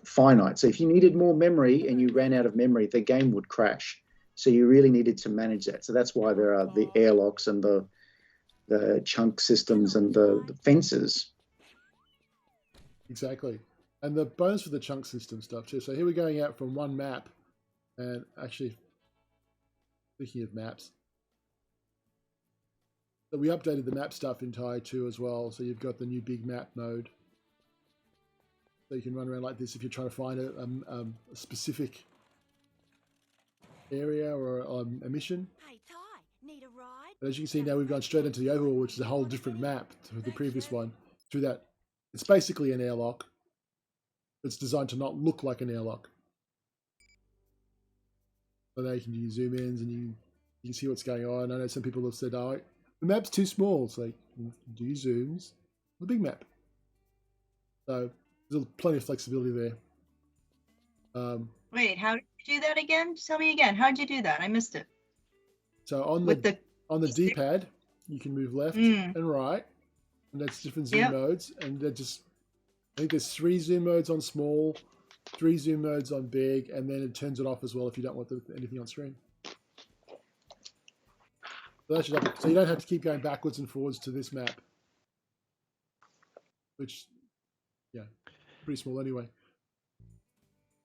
finite. So if you needed more memory and you ran out of memory, the game would crash. So you really needed to manage that. So that's why there are the airlocks and the chunk systems and the fences. Exactly. And the bonus for the chunk system stuff too. So here we're going out from one map, and actually, speaking of maps, so we updated the map stuff in TY2 as well. So you've got the new big map mode. So you can run around like this if you're trying to find a specific area or a mission. Hey, Ty, need a ride? But as you can see now, we've gone straight into the overworld, which is a whole different map to the previous one. Through that, it's basically an airlock. It's designed to not look like an airlock. So now you can do zoom ins and you can see what's going on. I know some people have said, "Oh, the map's too small." It's like, do zooms on the big map. So there's plenty of flexibility there. Wait, how did you do that again? Tell me again. How did you do that? I missed it. So on the D-pad, you can move left and right, and that's different zoom modes. And they're just, I think there's 3 zoom modes on small, 3 zoom modes on big, and then it turns it off as well if you don't want anything on screen. So you don't have to keep going backwards and forwards to this map, which, yeah, pretty small anyway.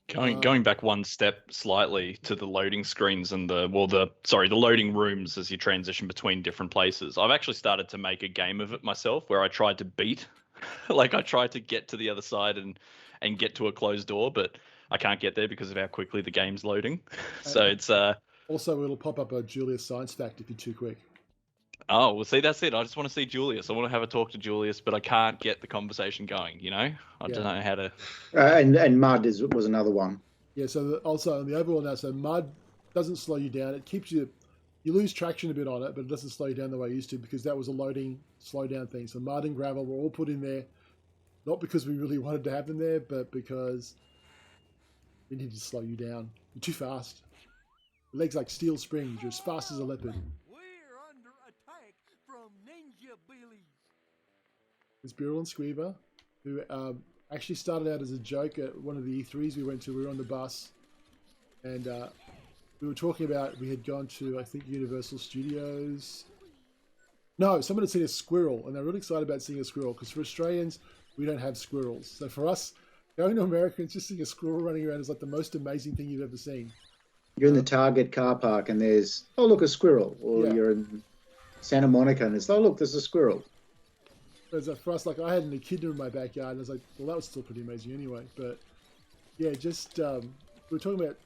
Going back one step slightly to the loading screens and the loading rooms as you transition between different places. I've actually started to make a game of it myself where I tried to beat, like I tried to get to the other side and get to a closed door, but I can't get there because of how quickly the game's loading. So it's also it'll pop up a Julius science fact if you're too quick. Oh, well, see, that's it. I just want to see Julius. I want to have a talk to Julius, but I can't get the conversation going, you know? I don't know how to... And mud was another one. Yeah, so also on the overall now, so mud doesn't slow you down. It keeps you... You lose traction a bit on it, but it doesn't slow you down the way it used to because that was a loading, slow down thing. So mud and gravel were all put in there, not because we really wanted to have them there, but because we needed to slow you down. You're too fast. Your legs like steel springs. You're as fast as a leopard. There's Birrell and Squeever, who actually started out as a joke at one of the E3s we went to. We were on the bus, and we were talking about, we had gone to, I think, Universal Studios. No, someone had seen a squirrel, and they're really excited about seeing a squirrel, because for Australians, we don't have squirrels. So for us, going to America and just seeing a squirrel running around is like the most amazing thing you've ever seen. You're in the Target car park, and there's, oh, look, a squirrel. Or you're in Santa Monica, and it's, oh, look, there's a squirrel. For us, like, I had an echidna in my backyard, and I was like, well, that was still pretty amazing anyway. But yeah, just we were talking about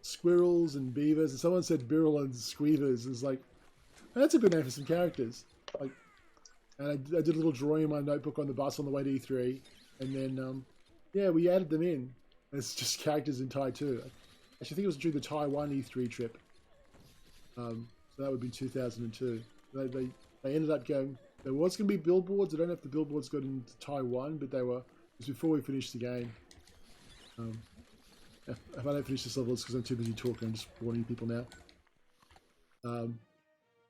squirrels and beavers, and someone said Birrell and Squeevers. It's like, that's a good name for some characters. Like, and I did a little drawing in my notebook on the bus on the way to E3, and then yeah, we added them in. It's just characters in TY2. Actually, I think it was during the Taiwan E3 trip. So that would be 2002. They ended up going. There was going to be billboards. I don't know if the billboards got into Taiwan, but they were. It was before we finished the game. If I don't finish this level, it's because I'm too busy talking. I'm just warning people now.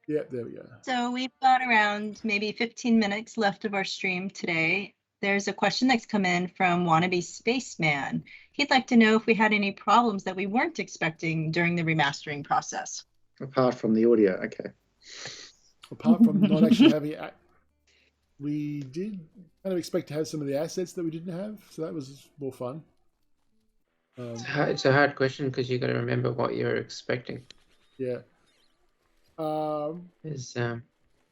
Yeah, there we go. So we've got around maybe 15 minutes left of our stream today. There's a question that's come in from Wannabe Spaceman. He'd like to know if we had any problems that we weren't expecting during the remastering process. Apart from the audio, okay. Apart from not actually having... We did kind of expect to have some of the assets that we didn't have, so that was more fun. It's a hard question because you got to remember what you're expecting. Yeah.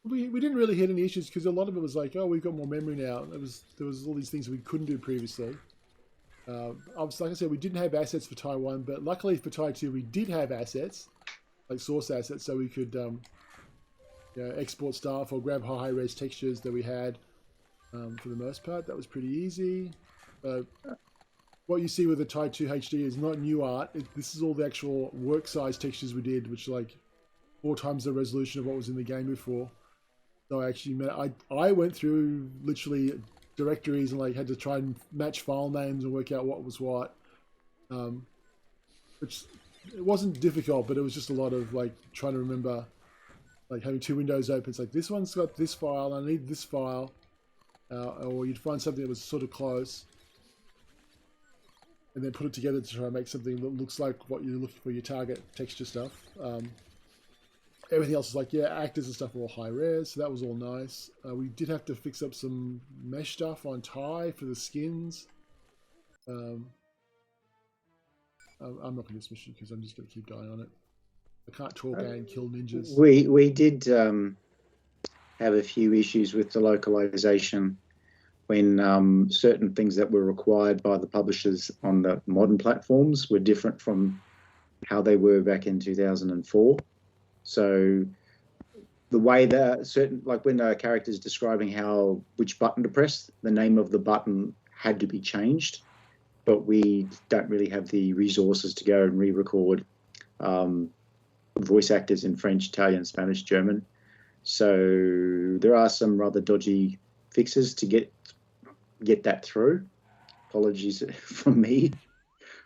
We didn't really hit any issues because a lot of it was like, oh, we've got more memory now. There was all these things we couldn't do previously. Like I said, we didn't have assets for Taiwan, but luckily for Tai2 we did have assets, like source assets, so we could export stuff or grab high-res textures that we had. For the most part, that was pretty easy. What you see with the TY2HD is not new art. This is all the actual work-size textures we did, which are like 4 times the resolution of what was in the game before. So I went through literally directories and like had to try and match file names and work out what was what. Which it wasn't difficult, but it was just a lot of like trying to remember, like having 2 windows open. It's like this one's got this file, I need this file. or you'd find something that was sort of close, and then put it together to try and make something that looks like what you're looking for, your target texture stuff. Everything else is like, yeah, actors and stuff are all high res, so that was all nice. We did have to fix up some mesh stuff on Ty for the skins. I'm not going to do this mission because I'm just going to keep dying on it. I can't talk and kill ninjas. We did have a few issues with the localization when certain things that were required by the publishers on the modern platforms were different from how they were back in 2004. So the way that certain, like when a character is describing which button to press, the name of the button had to be changed, but we don't really have the resources to go and re-record voice actors in French, Italian, Spanish, German. So there are some rather dodgy fixes to get that through. Apologies from me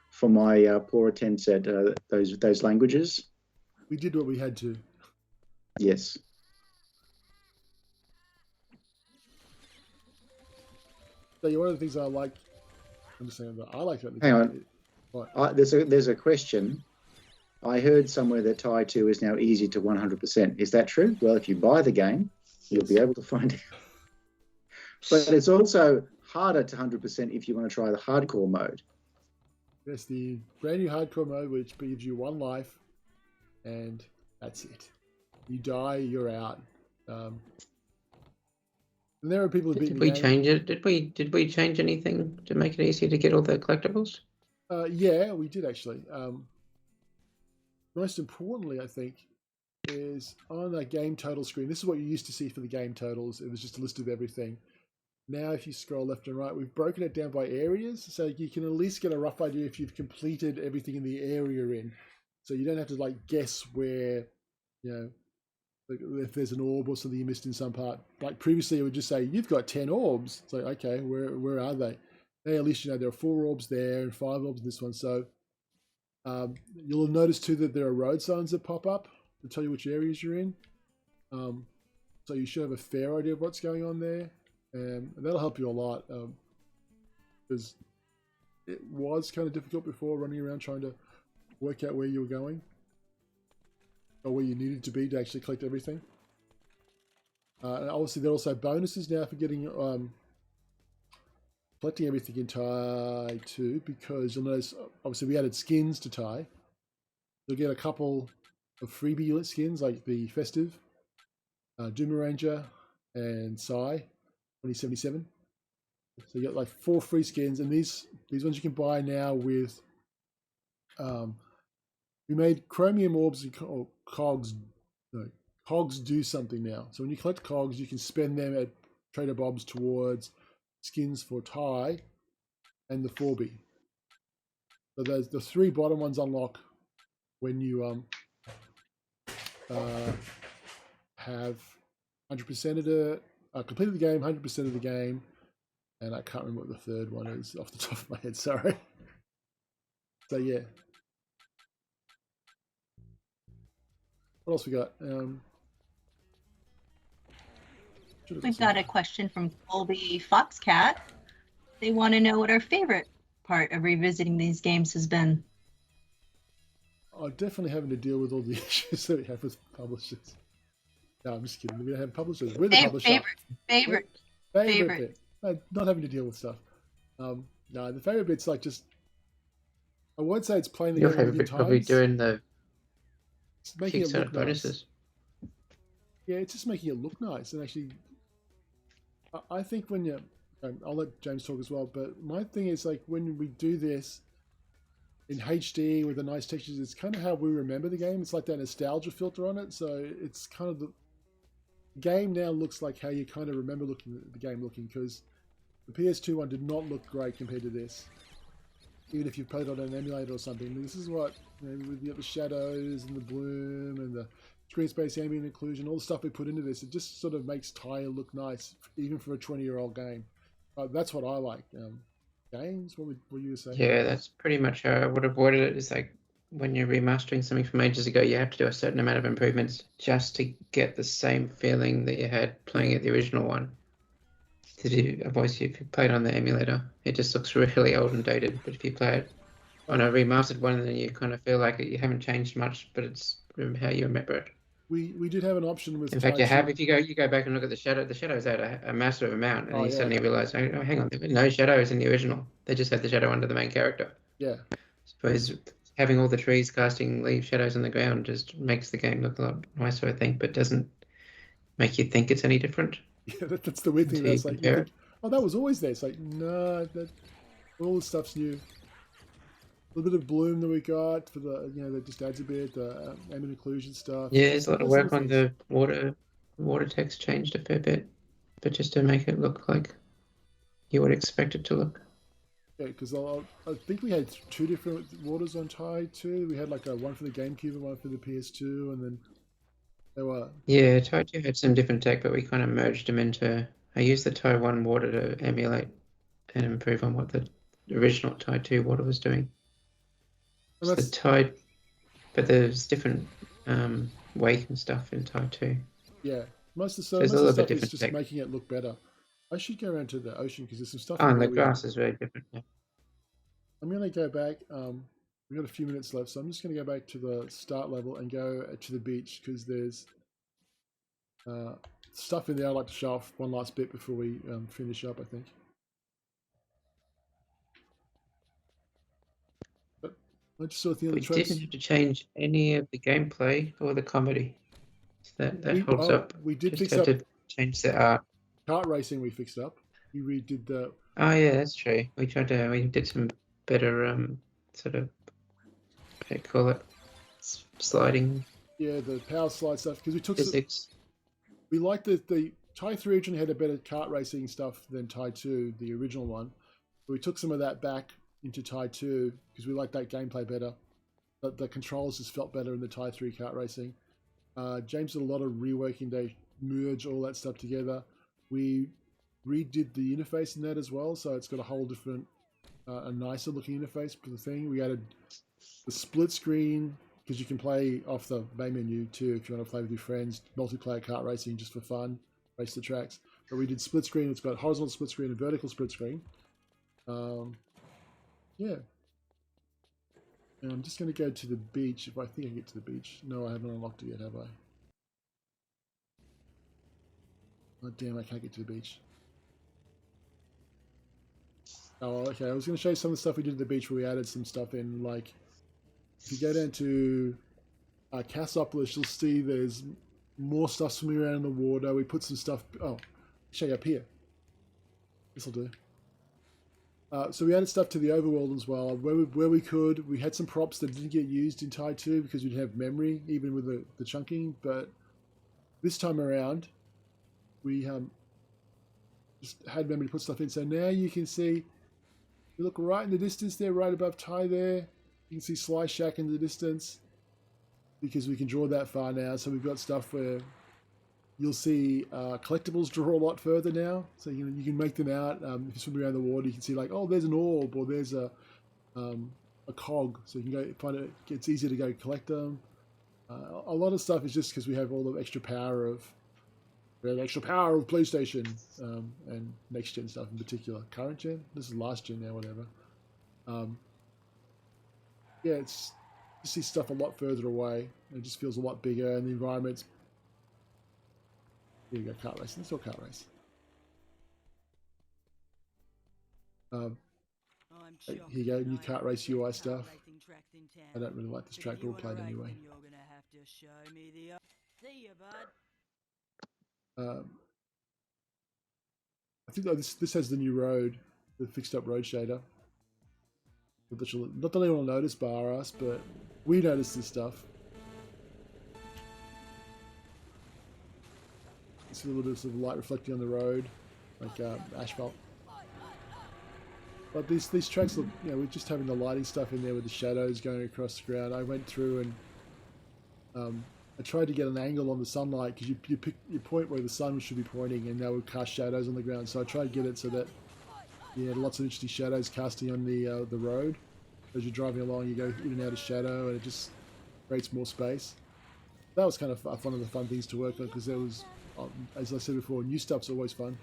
for my poor attempts at those languages. We did what we had to. Yes. So one of the things I like, I'm just saying that I like about the Hang game. on. There's a question. I heard somewhere that TY2 is now easy to 100%. Is that true? Well, if you buy the game, you'll be able to find it. But it's also harder to 100% if you want to try the hardcore mode. There's the brand new hardcore mode, which gives you 1 life, and that's it. You die, you're out. And there are people who beat Did we change it? Did we change anything to make it easier to get all the collectibles? Yeah, we did actually. Most importantly, I think, is on the game total screen. This is what you used to see for the game totals. It was just a list of everything. Now, if you scroll left and right, we've broken it down by areas, so you can at least get a rough idea if you've completed everything in the area you're in. So you don't have to like guess where, like if there's an orb or something you missed in some part. Like previously, it would just say you've got 10 orbs. It's like, okay, where are they? Now at least you know there are 4 orbs there and 5 orbs in this one. So you'll notice too that there are road signs that pop up to tell you which areas you're in. So you should have a fair idea of what's going on there. And that'll help you a lot, because it was kind of difficult before, running around trying to work out where you were going or where you needed to be to actually collect everything. And obviously there are also bonuses now for getting collecting everything in Ty 2, because you'll notice obviously we added skins to Ty. You'll get a couple of freebie skins like the Festive, Doom Ranger, and Psy 2077. So you got like 4 free skins, and these ones you can buy now with. We made chromium orbs and cogs. No, cogs do something now. So when you collect cogs, you can spend them at Trader Bob's towards skins for Ty and the 4B. So there's the 3 bottom ones unlock when you have 100% of the completed the game, 100% of the game, and I can't remember what the 3rd one is off the top of my head. Sorry. So yeah. What else we got? We've got a question from Colby Foxcat. They want to know what our favorite part of revisiting these games has been. Definitely having to deal with all the issues that we have with publishers. No, I'm just kidding. We don't have publishers. We're the publisher. Favorite bit. Not having to deal with stuff. No, the favorite bit's like just. I won't say it's playing the Your game a million favorite bit probably times. doing the It's making it Kickstarter look bonuses. nice. Yeah, it's just making it look nice, and actually, I think when you, I'll let James talk as well. But my thing is like when we do this in HD with the nice textures, it's kind of how we remember the game. It's like that nostalgia filter on it, so it's kind of the game now looks like how you kind of remember the game looking, because the PS2 one did not look great compared to this. Even if you've played on an emulator or something, this is what, with the shadows and the bloom and the screen space ambient occlusion, all the stuff we put into this, it just sort of makes Ty look nice, even for a 20-year-old game. That's what I like. James, what were you saying? Yeah, that's pretty much how I would have worded it. It's like when you're remastering something from ages ago, you have to do a certain amount of improvements just to get the same feeling that you had playing at the original one. Otherwise, if you play it on the emulator, it just looks really old and dated. But if you play it on a remastered one, then you kind of feel like you haven't changed much, but it's how you remember it. We did have an option with In fact, TY2. you have, if you go back and look at the shadows out a massive amount, and Oh, you yeah. suddenly realise, oh, hang on, there were no shadows in the original. They just had the shadow under the main character. Yeah. Suppose having all the trees casting leaf shadows on the ground just makes the game look a lot nicer, I think, but doesn't make you think it's any different. Yeah, that's the weird thing. Until you That's like, you compare think, oh, that was always there. It's like, no, all the stuff's new. A little bit of bloom that we got for the, that just adds a bit, the ambient occlusion stuff. Yeah, there's a lot of Those work little on things. the water text changed a fair bit, but just to make it look like you would expect it to look. Yeah, because I think we had 2 different waters on TY2. We had like one for the GameCube and one for the PS2, and then they were. Yeah, TY2 had some different tech, but we kind of merged them into. I used the TY1 water to emulate and improve on what the original TY2 water was doing. Well, So but there's different wake and stuff in TY2. Yeah, most of So it's a the little stuff bit is different just tech. making it look better. I should go around to the ocean because there's some stuff. Oh, in and the there grass is very different. Yeah. I'm going to go back. We've got a few minutes left, so I'm just going to go back to the start level and go to the beach because there's stuff in there I'd like to show off one last bit before we finish up, I think. But I just saw at the end We of the tracks. didn't have to change any of the gameplay or the comedy. So that holds up. We did Just fix had up to change the art. kart racing. We fixed up. We redid the. Oh yeah, that's true. We did some better sort of, what do you call it, sliding Yeah, the power slide stuff because we took physics. we liked the TY3 originally had a better kart racing stuff than TY2, the original one. But we took some of that back into TY2 because we liked that gameplay better. But the controls just felt better in the TY3 kart racing. James did a lot of reworking. They merged all that stuff together. We redid the interface in that as well, so it's got a whole different, a nicer looking interface for the thing. We added the split screen because you can play off the main menu too if you want to play with your friends. Multiplayer kart racing just for fun, race the tracks. But we did split screen. It's got horizontal split screen and vertical split screen. Yeah. And I'm just going to go to the beach if I think I can get to the beach. No, I haven't unlocked it yet, have I? Oh, damn, I can't get to the beach. Oh, okay. I was going to show you some of the stuff we did at the beach where we added some stuff in. Like, if you go down to Cassopolis, you'll see there's more stuff swimming around in the water. We put some stuff. Oh, I'll show you up here. This will do. So we added stuff to the overworld as well. Where we could, we had some props that didn't get used in TY2 because we didn't have memory, even with the chunking. But this time around, we just had memory to put stuff in. So now you can see, you look right in the distance there, right above Ty there. You can see Sly Shack in the distance because we can draw that far now. So we've got stuff where you'll see collectibles draw a lot further now. So you can make them out. If you swim around the water, you can see like, oh, there's an orb or there's a cog. So you can go find it. It's easier to go collect them. A lot of stuff is just because we have all the extra power of PlayStation and next gen stuff in particular. Current gen, this is last gen now, whatever. Yeah, it's you see stuff a lot further away. It just feels a lot bigger, and the environment's. Here you go, kart race. Let's do a kart race. Here you go, new kart race UI stuff. I don't really like this track, but we'll play it anyway. I think this has the new road, the fixed up road shader. Not that anyone will notice bar us, but we notice this stuff. It's a little bit of light reflecting on the road, like asphalt. But these tracks look, we're just having the lighting stuff in there with the shadows going across the ground. I went through and I tried to get an angle on the sunlight because you point where the sun should be pointing, and that would cast shadows on the ground. So I tried to get it so that you had lots of interesting shadows casting on the road. As you're driving along, you go in and out of shadow, and it just creates more space. That was kind of one of the fun things to work on because there was, as I said before, new stuff's always fun.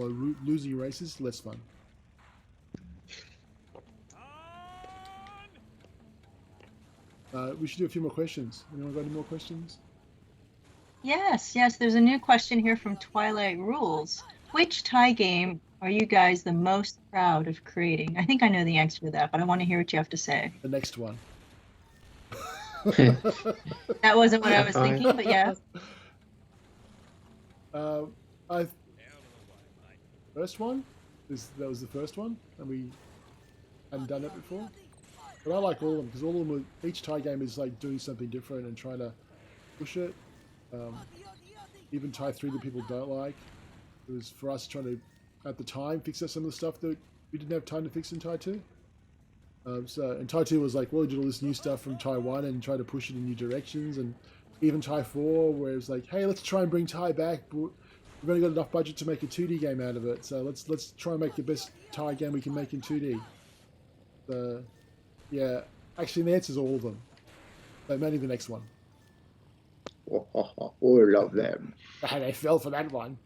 While losing races, less fun. We should do a few more questions. Anyone got any more questions? Yes, there's a new question here from Twilight Rules. Which tie game are you guys the most proud of creating? I think I know the answer to that, but I want to hear what you have to say. The next one. That wasn't what I was thinking, but yeah. First one? That was the first one, and we hadn't done it before. But I like all of them, because all of them, each tie game is like doing something different and trying to push it. Even tie 3 that people don't like. It was for us trying to, at the time, fix some of the stuff that we didn't have time to fix in tie 2. And tie 2 was like, well, we did all this new stuff from tie 1 and try to push it in new directions. And even tie 4, where it's like, hey, let's try and bring tie back, but we've only got enough budget to make a 2D game out of it. So let's try and make the best tie game we can make in 2D. So, yeah, actually the answer's all of them. But mainly the next one. All of them. They fell for that one.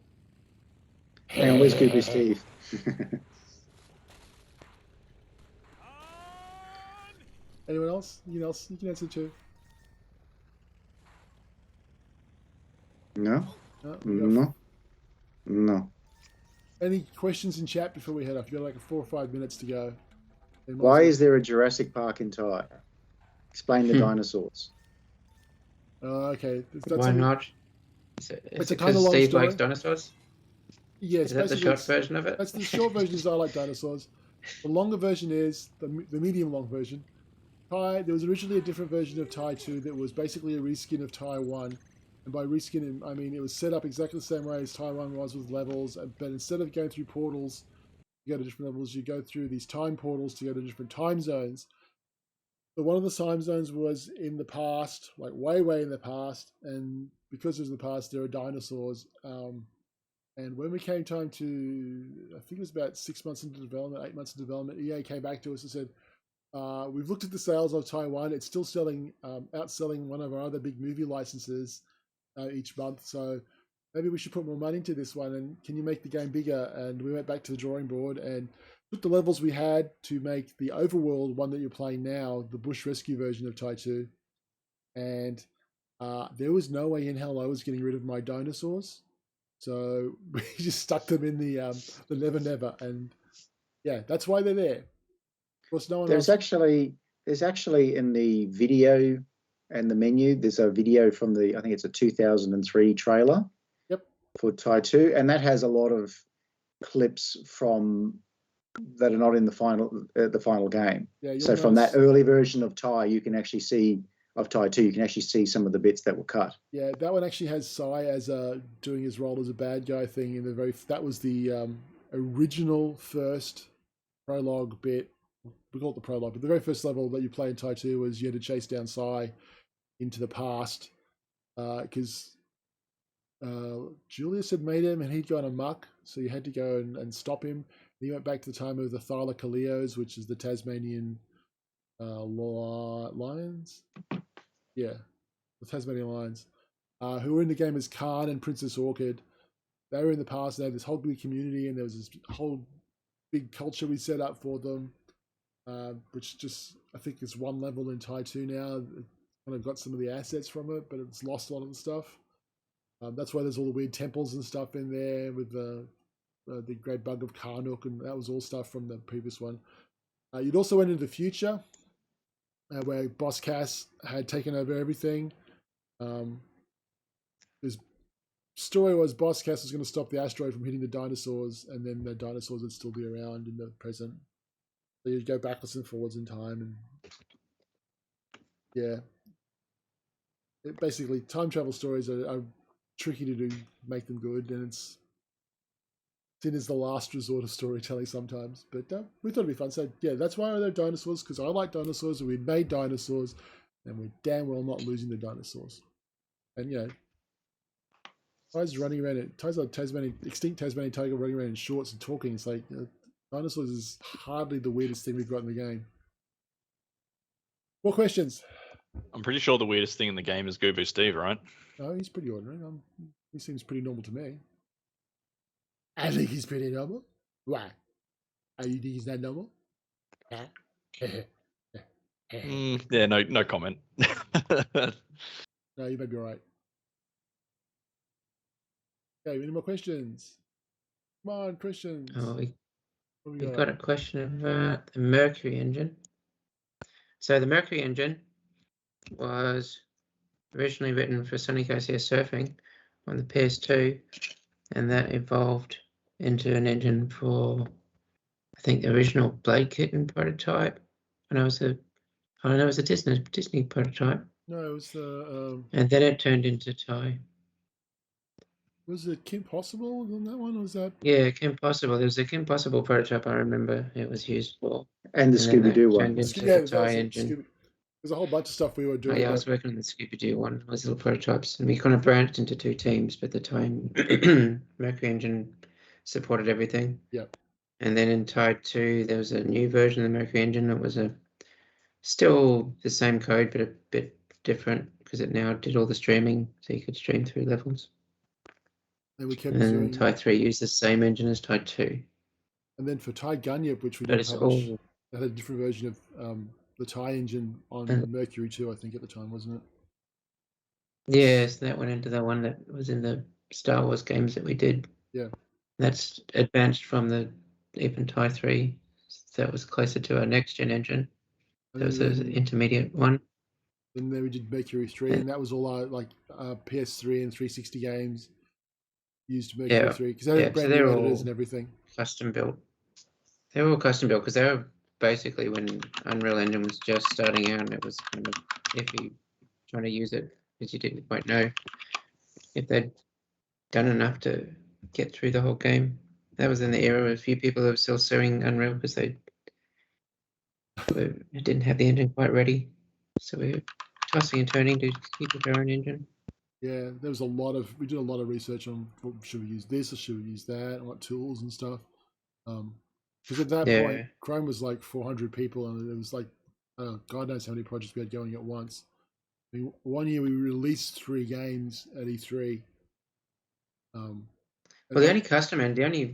And where's Cooper Steve? Anyone else? You can answer too. No? No? No. Any questions in chat before we head off? You've got like 4 or 5 minutes to go. Why is there a Jurassic Park in Thai? Explain the dinosaurs. Okay. Why not? It's a because kind of long Steve story. likes dinosaurs? Yes, Is that the short version of it? That's the short version is I like dinosaurs. The longer version is the medium long version. There was originally a different version of tie 2 that was basically a reskin of tie 1. And by reskin, I mean it was set up exactly the same way as tie 1 was with levels. But instead of going through portals to go to different levels, you go through these time portals to go to different time zones. But one of the time zones was in the past, like way in the past. And because it was in the past, there are dinosaurs. And when we came time to, I think it was about 6 months into development, 8 months into development, EA came back to us and said, we've looked at the sales of Taiwan. It's still selling, outselling one of our other big movie licenses each month. So maybe we should put more money into this one. And can you make the game bigger? And we went back to the drawing board and took the levels we had to make the overworld one that you're playing now, the Bush Rescue version of Tai 2. And there was no way in hell I was getting rid of my dinosaurs. So we just stuck them in the Never Never, and yeah, that's why they're there. Of course, no one There's actually in the video and the menu, there's a video from I think it's a 2003 trailer. Yep. For tie 2, and that has a lot of clips from that are not in the final game. Yeah, so from that early version of tie, you can actually see. Of tie 2, you can actually see some of the bits that were cut. Yeah, that one actually has Sai as doing his role as a bad guy thing in the that was the original first prologue bit. We call it the prologue, but the very first level that you play in tie 2 was you had to chase down Sai into the past because Julius had made him and he'd gone amok, so you had to go and stop him. And he went back to the time of the Thylacoleos, which is the Tasmanian lions. Yeah, the Tasmanian lions, who were in the game as Khan and Princess Orchid. They were in the past. They had this whole big community, and there was this whole big culture we set up for them, which just I think is one level in tie 2 now. It kind of got some of the assets from it, but it's lost a lot of the stuff. That's why there's all the weird temples and stuff in there with the Great Bug of Karnuk, and that was all stuff from the previous one. You'd also went into the future. Where Boss Cass had taken over everything. His story was Boss Cass was going to stop the asteroid from hitting the dinosaurs, and then the dinosaurs would still be around in the present. So you'd go backwards and forwards in time, and yeah, basically time travel stories are tricky to do, make them good, and it's the last resort of storytelling sometimes, but we thought it'd be fun. So yeah, that's why they're dinosaurs, because I like dinosaurs and we made dinosaurs, and we're damn well not losing the dinosaurs. And you know, Ty's running around. Ty's like extinct Tasmanian tiger running around in shorts and talking. It's like dinosaurs is hardly the weirdest thing we've got in the game. More questions? I'm pretty sure the weirdest thing in the game is Goober Steve, right? No, he's pretty ordinary. He seems pretty normal to me. I think he's pretty normal. Why? You think he's not normal? Yeah, no comment. No, you may be right. Okay, any more questions? Come on, questions. Oh, What we we've got a question about the Mercury engine. So the Mercury engine was originally written for Sonic OCS Surfing on the PS2, and that evolved into an engine for, I think, the original Blade Kitten prototype. And it was a Disney prototype, No, it was the and then it turned into Ty. was it Kim Possible on that one? Or was that Yeah, Kim Possible. There was a Kim Possible prototype I remember it was used for. And the And then Scooby Doo that one. turned into yeah, the Ty it. engine. There's a whole bunch of stuff we were Oh, doing. yeah, I was but working on the Scooby Doo one. It was little prototypes, and we kind of branched into two teams. But the time Mercury engine supported everything. Yep. And then in Tide 2, there was a new version of the Mercury engine that was still the same code, but a bit different because it now did all the streaming, so you could stream through levels. And we kept And doing Tide 3 used the same engine as Tide 2. And then for Thai Gunyip, which we But did it's publish, all that had a different version of the Thai engine on And- Mercury 2, I think, at the time, wasn't it? yes, that went into the one that was in the Star Wars games that we did. Yeah. That's advanced from the even Thai 3. So that was closer to our next gen engine. And That was then, an intermediate one. then we did Mercury 3, Yeah. and that was all our PS3 and 360 games used Mercury Yeah. 3 because they had Yeah, so brand new they're editors all and everything. custom built. They were all custom built because they were basically when Unreal Engine was just starting out, and it was kind of iffy trying to use it because you didn't quite know if they'd done enough to get through the whole game. That was in the era of a few people who were still suing Unreal because they didn't have the engine quite ready. So we were tossing and turning to keep with our own engine. Yeah, there was we did a lot of research on should we use this or should we use that, and what tools and stuff. Because at that point, Chrome was like 400 people, and it was like, God knows how many projects we had going at once. I mean, one year we released 3 games at E3. Well, the only custom and the only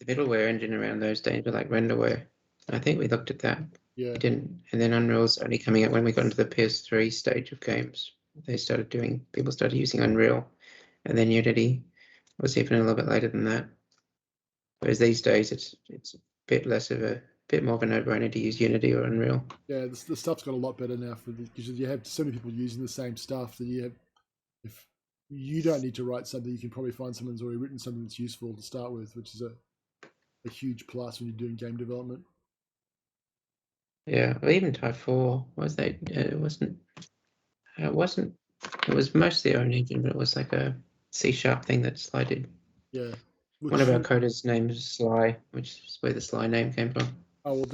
middleware engine around those days were like Renderware. I think we looked at that. Yeah. We didn't, and then Unreal's only coming out when we got into the PS3 stage of games. People started using Unreal, and then Unity was even a little bit later than that. Whereas these days, it's a bit more of a no-brainer to use Unity or Unreal. Yeah, the stuff's got a lot better now because you have so many people using the same stuff that if you don't need to write something, you can probably find someone who's already written something that's useful to start with, which is a huge plus when you're doing game development. Yeah, well, even Type 4 was that it was mostly our own engine, but it was like a C# thing that Sly did. Yeah. One of our coders' name is Sly, which is where the Sly name came from. Oh well,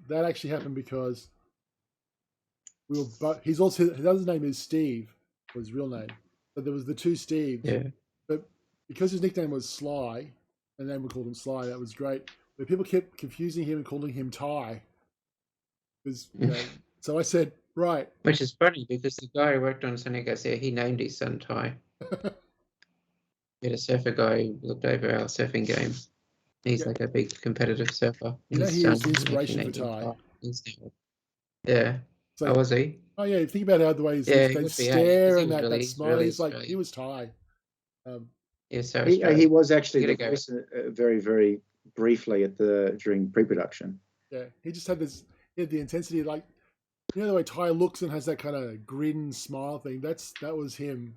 that actually happened because his other name is Steve, was his real name, but there was the 2 Steves. Yeah. But because his nickname was Sly, and then we called him Sly, that was great. But people kept confusing him and calling him Ty. So I said, right. Which is funny because the guy who worked on Sonic OCS, he named his son Ty. We had a surfer guy who looked over our surfing game. He's like a big competitive surfer. He was the inspiration for Ty. Yeah. So, was he? Oh yeah, think about how the way they stare and that smile. He's like, he was Ty. He was actually the voice very, very briefly during pre-production. Yeah, he just had he had the intensity, like, you know the way Ty looks and has that kind of grin smile thing. That was him.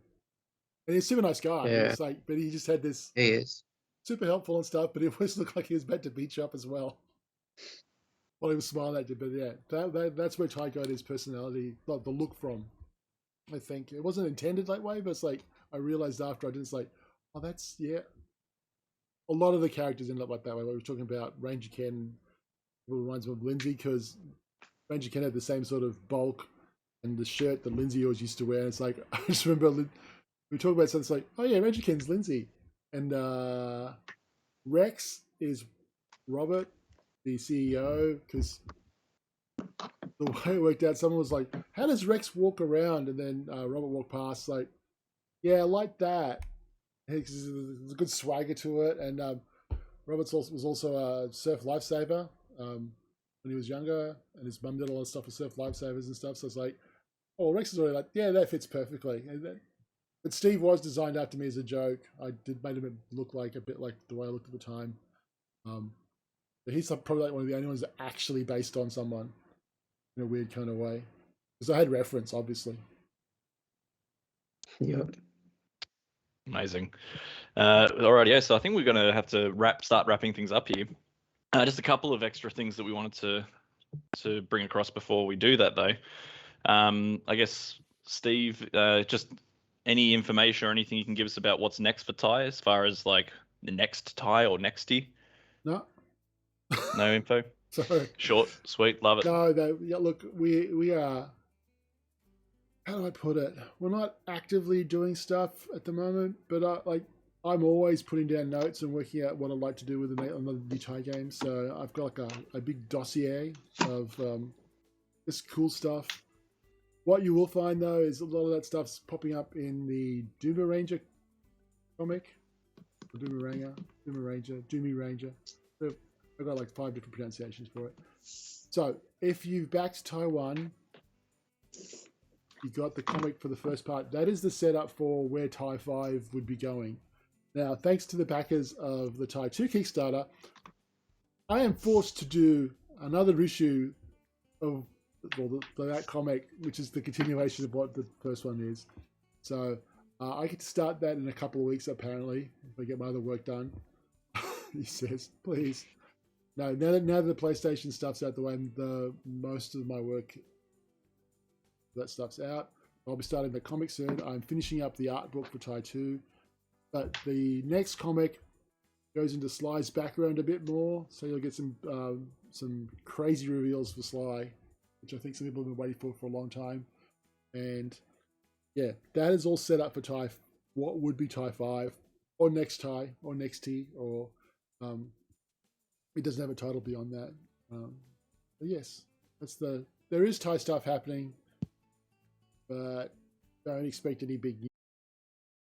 And he's a super nice guy. Yeah. It's like, but he just had this. He is super helpful and stuff, but he always looked like he was about to beat you up as well. While he was smiling at you, but yeah, that's where Ty got his personality, the look from. I think it wasn't intended that way, but it's like I realized after I did, it's like, oh, that's A lot of the characters end up like that way. We were talking about Ranger Ken, it reminds me of Lindsay because Ranger Ken had the same sort of bulk and the shirt that Lindsay always used to wear. And it's like I just remember we talk about something. It's like, oh yeah, Ranger Ken's Lindsay, and Rex is Robert, the CEO, because the way it worked out, someone was like, how does Rex walk around? And then Robert walked past, like, yeah, like that. There's a good swagger to it. And Roberts was also a surf lifesaver when he was younger, and his mum did a lot of stuff with surf lifesavers and stuff. So it's like, oh, Rex is already like, yeah, that fits perfectly. But Steve was designed after me as a joke. I made him look like a bit like the way I looked at the time. But he's probably like one of the only ones that actually based on someone in a weird kind of way. Because I had reference, obviously. Yep. Amazing. Alrighty, yeah, so I think we're going to have to start wrapping things up here. Just a couple of extra things that we wanted to bring across before we do that, though. I guess, Steve, just any information or anything you can give us about what's next for Ty, as far as like the next Ty or nexty? No. No info? Sorry. Short, sweet, love it. No, yeah, look, we are, how do I put it? We're not actively doing stuff at the moment, but I'm always putting down notes and working out what I'd like to do with another new Thai game. So I've got like a big dossier of this cool stuff. What you will find though is a lot of that stuff's popping up in the Doomer Ranger comic. Doomer Ranger. I've got like 5 different pronunciations for it. So if you've backed Taiwan, you got the comic for the first part. That is the setup for where Ty 5 would be going. Now, thanks to the backers of the Ty 2 Kickstarter, I am forced to do another issue of that comic, which is the continuation of what the first one is. So I get to start that in a couple of weeks, apparently, if I get my other work done. He says, please. No, now that the PlayStation stuff's out the way, most of my work, that stuff's out. I'll be starting the comic soon. I'm finishing up the art book for Ty 2. But the next comic goes into Sly's background a bit more, so you'll get some crazy reveals for Sly, which I think some people have been waiting for a long time. And yeah, that is all set up for Ty, what would be Ty 5, or next Ty, or next T, or it doesn't have a title beyond that. But yes, there is Ty stuff happening, but don't expect any big news.